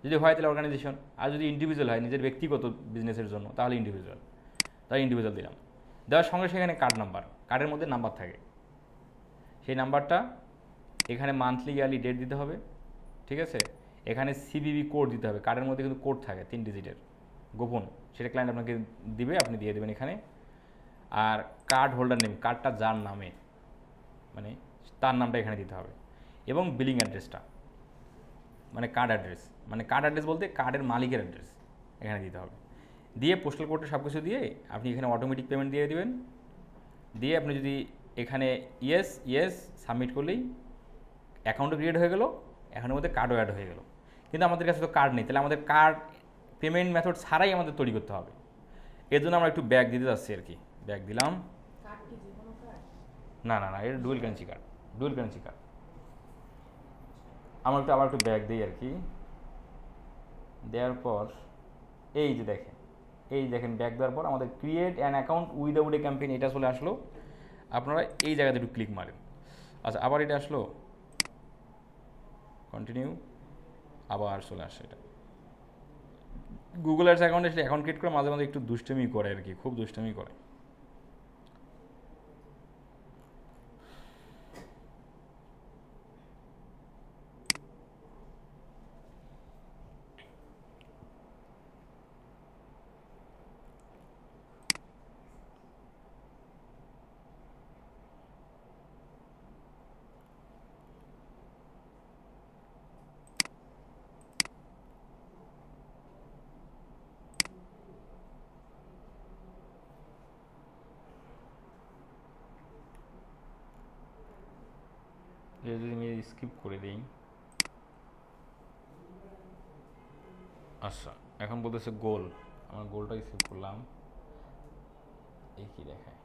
যদি হয় তাহলে অর্গানাইজেশন, আর যদি ইন্ডিভিজুয়াল হয় নিজের ব্যক্তিগত বিজনেসের জন্য তাহলে ইন্ডিভিজুয়াল। তাহলে ইন্ডিভিজুয়াল দিলাম। দেওয়ার সঙ্গে সেখানে কার্ড নাম্বার, কার্ডের মধ্যে নাম্বার থাকে, সেই নাম্বারটা এখানে মান্থলি ইয়ারলি ডেট দিতে হবে, ঠিক আছে। এখানে সিবিবি কোড দিতে হবে, কার্ডের মধ্যে কিন্তু কোড থাকে 3 ডিজিটের গোপন, সেটা ক্লায়েন্ট আপনাকে দিবে, আপনি দিয়ে দেবেন এখানে। আর কার্ড হোল্ডার নেম, কার্ডটা যার নামে মানে তার নামটা এখানে দিতে হবে। এবং বিলিং অ্যাড্রেসটা, মানে কার্ড অ্যাড্রেস বলতে কার্ডের মালিকের অ্যাড্রেস এখানে দিতে হবে। দিয়ে পোস্টাল কোডটা সব কিছু দিয়ে আপনি এখানে অটোমেটিক পেমেন্ট দিয়ে দেবেন। দিয়ে আপনি যদি এখানে ইয়েস সাবমিট করলেই অ্যাকাউন্টও ক্রিয়েট হয়ে গেল, এখানের মধ্যে কার্ডও অ্যাড হয়ে গেল। কিন্তু আমাদের কাছে তো কার্ড নেই, তাহলে আমাদের কার্ড পেমেন্ট মেথড ছাড়াই আমাদের তৈরি করতে হবে। এর জন্য আমরা একটু ব্যাক দিতে যাচ্ছি আর কি। ব্যাক দিলাম। না, এটা ডুয়েল কারেন্সি কার্ড। আমরা আবার একটু ব্যাক দিই আর কি। দেওয়ার পর এই যে দেখেন ব্যাক দেওয়ার পর আমাদের create an account without a campaign এটা চলে আসলো। আপনারা এই জায়গাতে একটু ক্লিক মারেন। আচ্ছা, আবার এটা আসলো, কন্টিনিউ, আবার চলে আসে এটা। গুগল অ্যাডস অ্যাকাউন্টে আসলে অ্যাকাউন্ট ক্রিয়েট করে মাঝে মাঝে একটু দুষ্টামি করে আর কি, খুব দুষ্টামি করে। যদি আমি স্কিপ করে দিই। আচ্ছা, এখন বলতেছে গোল, আমার গোলটা স্কিপ করলাম। এই কি দেখায়,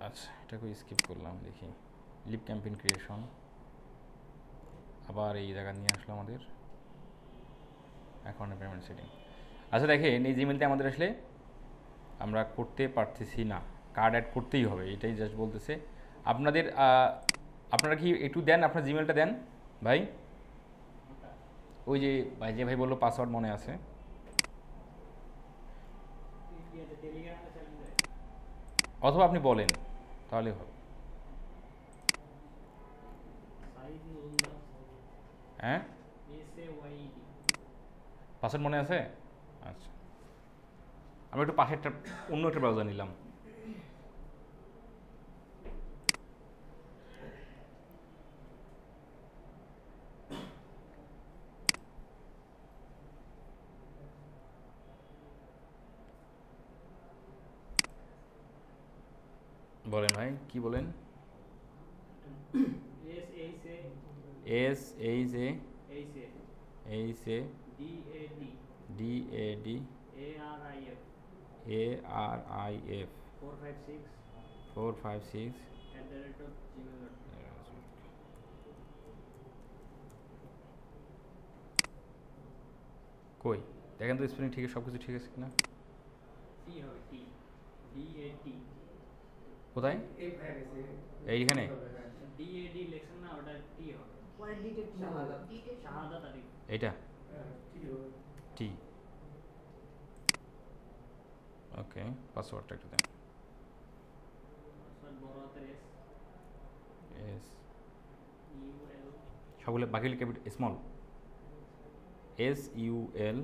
আচ্ছা এটাকে স্কিপ করলাম, দেখি লিপ ক্যাম্পেইন ক্রিয়েশন, আবার এই জায়গা নিয়ে আসলো আমাদের অ্যাকাউন্ট পেমেন্ট সেটিং। আচ্ছা দেখেন এই জিমেলটা আমাদের আসলে আমরা করতে পারতেছি না, কার্ড অ্যাড করতেই হবে, এটাই জাস্ট বলতেছে। আপনাদের আপনারা কি একটু দেন, আপনার জিমেলটা দেন ভাই। ওই যে ভাই যে ভাই বললো পাসওয়ার্ড মনে আছে, অথবা আপনি বলেন তাহলে হবে। হ্যাঁ পাসওয়ার্ড মনে আছে? আচ্ছা আমরা একটু পাশেরটা অন্য একটা ব্রাউজার নিলাম। বলেন ভাই কি বলেন? SASADADARIF 456 কই দেখেন তো স্পেলিং ঠিক আছে, সব কিছু ঠিক আছে কিনা। কোথায়? এইখানে এইটা টি। ওকে পাসওয়ার্ডটা একটু দেন। এস সবগুলো বাকিগুলো ক্যাপিটাল স্মল, SULTAN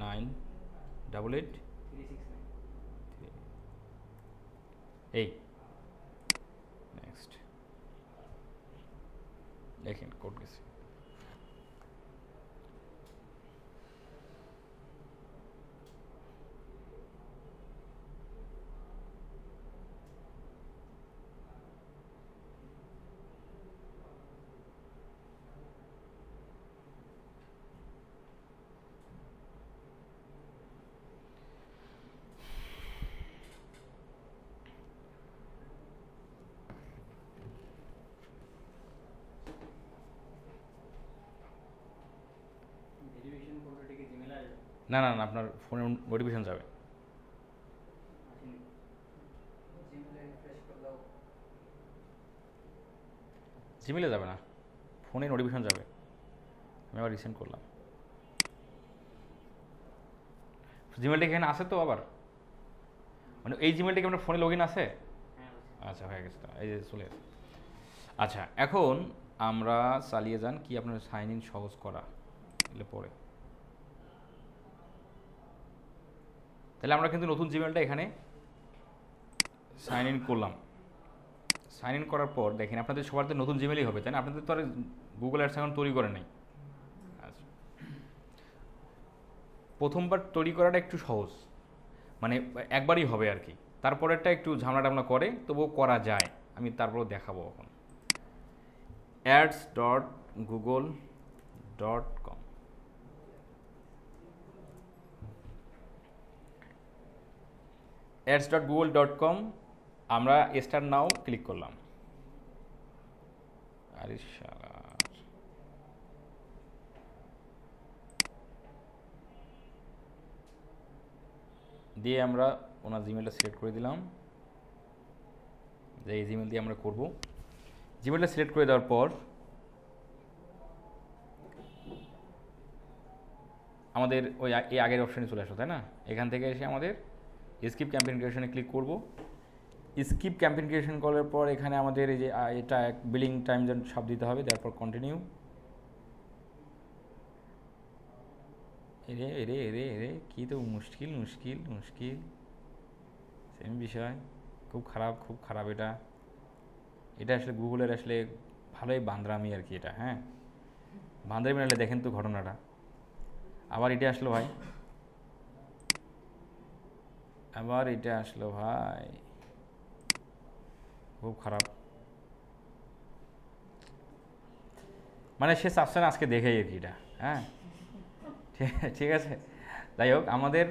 988 এই নেক্সট দেখেন কোড গেছে। না না না আপনার ফোনে নোটিফিকেশন যাবে, জিমেলে যাবে না, ফোনে নোটিফিকেশন যাবে। আমি আবার রিসেন্ট করলাম, জিমেলটা এখানে আছে তো আবার, মানে এই জিমেলটা কি আপনার ফোনে লগ ইন আছে? আচ্ছা হয়ে গেছে, এই যে চলে গেছে। আচ্ছা এখন আমরা চালিয়ে যান কি আপনার সাইন ইন সহজ করা এলে পরে, তাহলে আমরা কিন্তু নতুন জিমেলটা এখানে সাইন ইন করলাম। সাইন ইন করার পর দেখেন আপনাদের সবার তো নতুন জিমেলই হবে, তাই না? আপনাদের তো আর গুগল অ্যাডস অ্যাকাউন্ট তৈরি করে নাই। আচ্ছা প্রথমবার তৈরি করাটা একটু সহজ, মানে একবারই হবে আর কি, তারপরেরটা একটু ঝামেলা টামলা করে, তবুও করা যায়। আমি তারপরেও দেখাবো এখন। ads.google.com ads.google.com আমরা স্টার্ট নাও ক্লিক করলাম। আরে শালা দিয়ে আমরা ওনার জিমেলটা সিলেক্ট করে দিলাম, যে এই জিমেল দিয়ে আমরা করব। জিমেলটা সিলেক্ট করে দেওয়ার পর আমাদের ওই এই আগের অপশানে চলে আসো, তাই না? এখান থেকে এসে আমাদের স্কিপ ক্যাম্পেইন ক্রিয়েশনে ক্লিক করব। স্কিপ ক্যাম্পেইন ক্রিয়েশন করার পর এখানে আমাদের এই যে এটা বিলিং টাইম যেন সব দিতে হবে, তারপর কন্টিনিউ। এরে এরে এরে এরে কী তো মুশকিল মুশকিল মুশকিল, সেম বিষয়, খুব খারাপ খুব খারাপ। এটা এটা আসলে গুগলের আসলে ভালোই বান্দরামি আর কি এটা। হ্যাঁ বান্দরামি নাহলে দেখেন তো ঘটনাটা, আবার এটা আসলো ভাই, আবার এটা আসলো ভাই, খুব খারাপ। মানে সে চাচ্ছে না আজকে দেখেই আর কি এটা। হ্যাঁ ঠিক আছে, যাই হোক আমাদের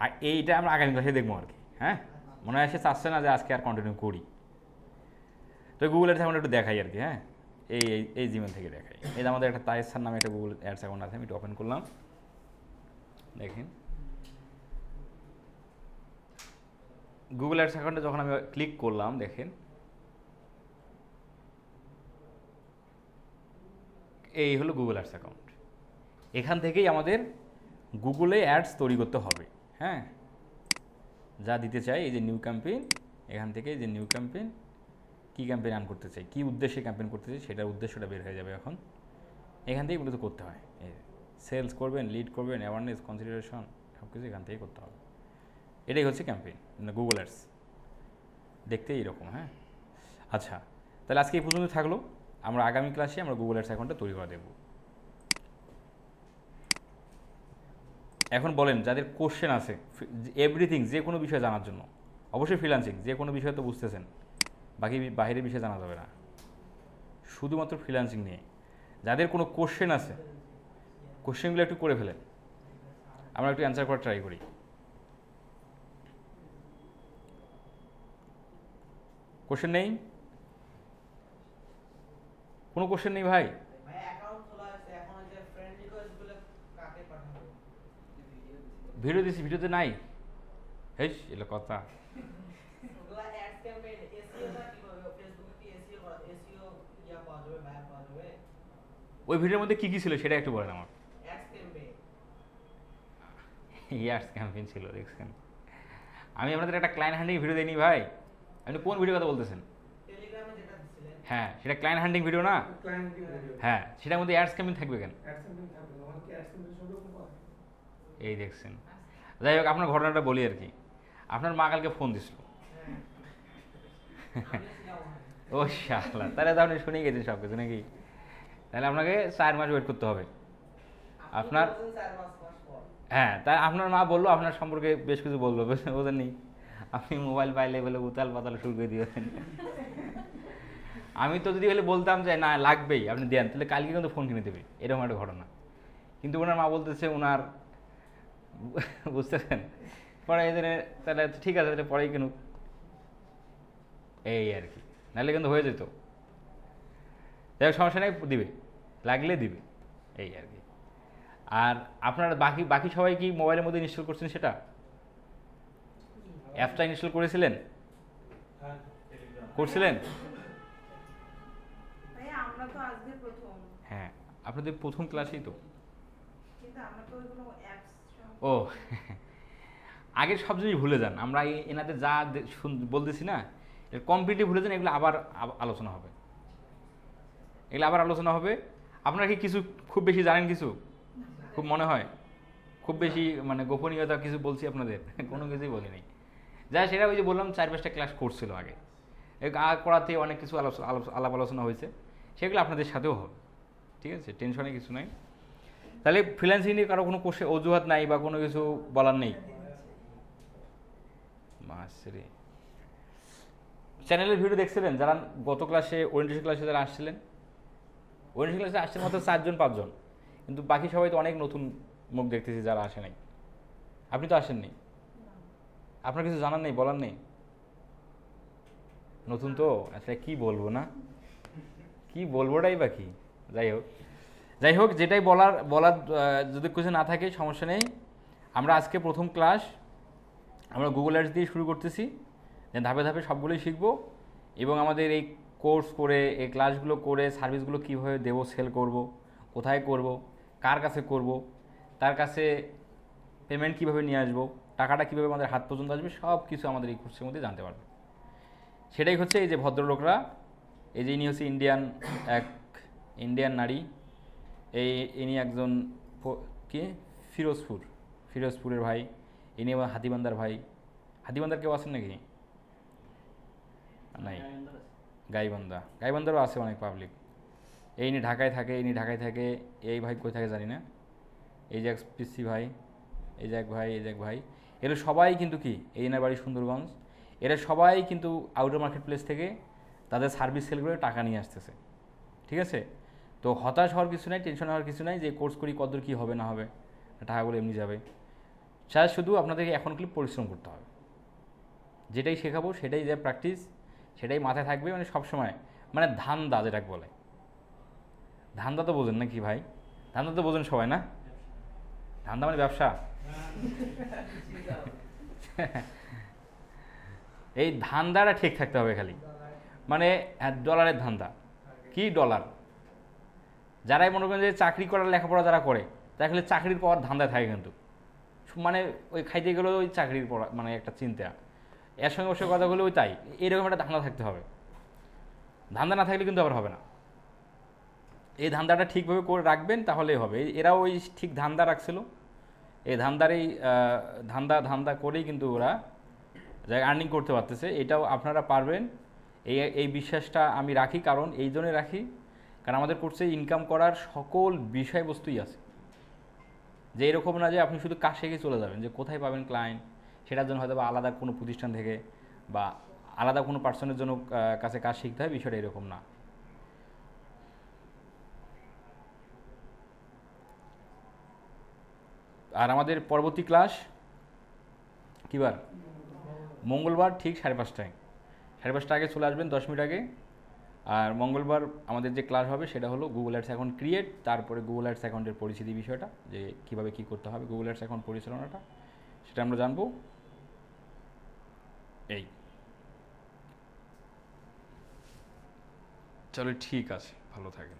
আর এইটা আমরা আগামী ক্লাসে দেখবো আর কি। হ্যাঁ, মনে হয় সে চাচ্ছে না যে আজকে আর কন্টিনিউ করি, তো গুগল অ্যাডস অ্যাকাউন্ট একটু দেখাই আর কি। হ্যাঁ, এই এই জিমেল থেকে দেখাই। এই যে আমাদের একটা তায়েসার নামে একটা গুগল অ্যাডস অ্যাকাউন্ট আছে, আমি একটু ওপেন করলাম, দেখেন গুগল অ্যাডস অ্যাকাউন্টে যখন আমি ক্লিক করলাম, দেখেন এই হলো গুগল অ্যাডস অ্যাকাউন্ট। এখান থেকেই আমাদের গুগলে অ্যাডস তৈরি করতে হবে। হ্যাঁ, যা দিতে চাই, এই যে নিউ ক্যাম্পেইন, এখান থেকে এই যে নিউ ক্যাম্পেইন, কী ক্যাম্পেইন রান করতে চাই, কী উদ্দেশ্যে ক্যাম্পেইন করতে চাই, সেটার উদ্দেশ্যটা বের হয়ে যাবে এখন। এখান থেকেই মূলত করতে হয়, এই সেলস করবেন, লিড করবেন, অ্যাওয়ারনেস, কনসিডারেশন, সব কিছু এখান থেকেই করতে হবে। এটাই হচ্ছে ক্যাম্পেইন, মানে গুগল অ্যাডস দেখতে এইরকম। হ্যাঁ, আচ্ছা, তাহলে আজকে এই পর্যন্ত থাকলো। আমরা আগামী ক্লাসে আমরা গুগল অ্যাডস অ্যাকাউন্টটা তৈরি করে দেবো। এখন বলেন, যাদের কোশ্চেন আছে এভরিথিং, যে কোনো বিষয় জানার জন্য, অবশ্যই ফ্রিল্যান্সিং, যে কোনো বিষয় তো বুঝতেছেন, বাকি বাইরের বিষয় জানা যাবে না, শুধুমাত্র ফ্রিল্যান্সিং নিয়ে যাদের কোনো কোশ্চেন আছে, কোশ্চেনগুলো একটু করে ফেলেন, আমরা একটু অ্যান্সার করার ট্রাই করি। কোশ্চেন নেই? কোনো কোশ্চেন নেই ভাই? ভিডিও দিছি, ভিডিওতে নাই। হেস, এলো কথা। ওই ভিডিওর মধ্যে কী কী ছিল সেটা একটু বলেন আমার। ইয়ার্স ক্যাম্পেইন ছিল, দেখছেন? আমি আপনাদের একটা ক্লায়েন্ট হান্ডিং ভিডিও দিইনি ভাই? আপনি কোন ভিডিও কথা বলতেছেন? হ্যাঁ, সেটা ক্লায়েন্ট হান্ডিং ভিডিও না? হ্যাঁ, সেটার মধ্যে অ্যাডস ক্যাম্পেইন থাকবে কেন? এই দেখছেন। যাই হোক, আপনার ঘটনাটা বলি আর কি। আপনার মা কালকে ফোন দিছিল। ও শালা, তাহলে তো আপনি শুনেই গেছেন সব কিছু নাকি? তাহলে আপনাকে 4 মাস ওয়েট করতে হবে আপনার। হ্যাঁ, তাই আপনার মা বললো, আপনার সম্পর্কে বেশ কিছু বললো, বোঝেননি? আপনি মোবাইল পাইলে বলে উতাল পাতাল শুরু করে দিয়েছেন। আমি তো যদি বলে বলতাম যে না লাগবেই, আপনি দেন, তাহলে কালকে কিন্তু ফোন কিনে দেবে, এরকম একটা ঘটনা। কিন্তু ওনার মা বলতেছে ওনার, বুঝতেছেন, পরে এই দিনে, তাহলে ঠিক আছে, তাহলে পরেই কিনুক, এই আর কি, নাহলে কিন্তু হয়ে যেত। যাই হোক, সমস্যা নেই, দিবে, লাগলে দিবে, এই আর কি। আর আপনার বাকি বাকি সবাই কি মোবাইলের মধ্যে ইনস্টল করছেন সেটা? অ্যাপটা ইনস্টল করেছিলেন? করছিলেন? হ্যাঁ, আপনাদের প্রথম ক্লাসেই তো। ও, আগের সব জিনিস ভুলে যান, আমরা এনাদের যা বলতেছি না, কমপ্লিটলি ভুলে যান, এগুলো আবার আলোচনা হবে, এগুলো আবার আলোচনা হবে। আপনারা কি কিছু খুব বেশি জানেন? কিছু খুব মনে হয় খুব বেশি মানে গোপনীয়তা কিছু বলছি আপনাদের? কোনো কিছুই বলিনি। যা সেটা ওই যে বললাম, 4-5টা ক্লাস করছিল আগে, করাতে অনেক কিছু আলাপ আলোচনা হয়েছে, সেগুলো আপনাদের সাথেও হবে, ঠিক আছে? টেনশনে কিছু নাই। তাহলে ফ্রিল্যান্সিং নিয়ে কারো কোনো কোর্সে অজুহাত নাই বা কোনো কিছু বলার নেই? মাসরে চ্যানেলের ভিডিও দেখছিলেন যারা গত ক্লাসে, ওরিয়েন্টেশন ক্লাসে যারা আসছিলেন? ওরিয়েন্টেশন ক্লাসে আসছেন মাত্র 4-5 জন, কিন্তু বাকি সবাই তো অনেক নতুন মুখ দেখতেছি যারা আসে নাই। আপনি তো আসেননি, আপনার কিছু জানার নেই, বলার নেই? নতুন তো, আচ্ছা কি বলবো, না কি বলবোটাই বা কি। যাই হোক, যেটাই বলার যদি কিছু না থাকে সমস্যা নেই। আমরা আজকে প্রথম ক্লাস আমরা গুগল অ্যাডস দিয়ে শুরু করতেছি, যে ধাপে ধাপে সবগুলোই শিখবো, এবং আমাদের এই কোর্স করে, এই ক্লাসগুলো করে, সার্ভিসগুলো কীভাবে দেবো, সেল করব, কোথায় করব, কার কাছে করব, তার কাছে পেমেন্ট কীভাবে নিয়ে আসবো, টাকাটা কীভাবে আমাদের হাত পর্যন্ত আসবে, সব কিছু আমাদের এই কোর্সের মধ্যে জানতে পারবে। সেটাই হচ্ছে এই যে ভদ্রলোকরা, এই যে ইনি হচ্ছে ইন্ডিয়ান নারী, ইনি একজন কি ফিরোজপুরের ভাই, ইনি আবার হাতিবান্দার ভাই। হাতিবান্দার কেউ আছেন নাকি? নাই, গাইবান্দারও আছে অনেক পাবলিক। ইনি ঢাকায় থাকে, এই ভাই কই থাকে জানি না। এই যে এক পিসি ভাই, এই যে এক ভাই, এরা সবাই কিন্তু কি, এই এনার বাড়ি সুন্দরগঞ্জ, এরা সবাই কিন্তু আউটার মার্কেট প্লেস থেকে তাদের সার্ভিস সেল করে টাকা নিয়ে আসতেছে, ঠিক আছে? তো হতাশ হওয়ার কিছু নাই, টেনশন হওয়ার কিছু নাই, যে কোর্স করি কতদূর কী হবে না হবে, টাকাগুলো এমনি যাবে। শুধু আপনাদেরকে এখন খুব পরিশ্রম করতে হবে, যেটাই শেখাবো সেটাই যে প্র্যাকটিস, সেটাই মাথায় থাকবে, মানে সবসময়, মানে ধান্দা যেটাকে বলে। ধান্দা তো বোঝেন নাকি ভাই? ধান্দা তো বোঝেন সবাই না? ধান্দা মানে ব্যবসা। এই ধান্দাটা ঠিক থাকতে হবে খালি, মানে ডলারের ধান্দা। কি ডলার? যারাই মনে করেন যে চাকরি করার লেখাপড়া যারা করে, তারা খালি চাকরির পাওয়ার ধান্দায় থাকে কিন্তু, মানে ওই খাইতে গেলেও ওই চাকরির পড়া, মানে একটা চিন্তা, এর সঙ্গে ওর সঙ্গে কথা বলে ওই তাই, এরকম একটা ধান্দা থাকতে হবে। ধান্দা না থাকলে কিন্তু আবার হবে না। এই ধান্দাটা ঠিকভাবে করে রাখবেন তাহলেই হবে। এরাও ওই ঠিক ধান্দা রাখছিল, এই ধান্দারই ধান্দা ধান্দা করেই কিন্তু ওরা যা আর্নিং করতে পারতেছে। এটাও আপনারা পারবেন, এই এই বিশ্বাসটা আমি রাখি। কারণ এই জন্যই রাখি, কারণ আমাদের কোর্সে ইনকাম করার সকল বিষয়বস্তুই আছে। যে এরকম না যে আপনি শুধু কাজ শিখে চলে যাবেন, যে কোথায় পাবেন ক্লায়েন্ট সেটার জন্য হয়তো বা আলাদা কোনো প্রতিষ্ঠান থেকে বা আলাদা কোনো পার্সনের জন্য কাছে কাজ শিখতে হয়, বিষয়টা এরকম না। আর আমাদের পরবর্তী ক্লাস কী বার? মঙ্গলবার ঠিক 5:30টায়। 5:30 আগে চলে আসবেন, 10 মিনিট আগে। আর মঙ্গলবার আমাদের যে ক্লাস হবে সেটা হলো গুগল অ্যাডস অ্যাকাউন্ট ক্রিয়েট, তারপরে গুগল অ্যাডস অ্যাকাউন্টের পরিচিতি বিষয়টা, যে কীভাবে কী করতে হবে গুগল অ্যাডস অ্যাকাউন্ট পরিচালনাটা, সেটা আমরা জানবো। এই চলো, ঠিক আছে, ভালো থাকেন।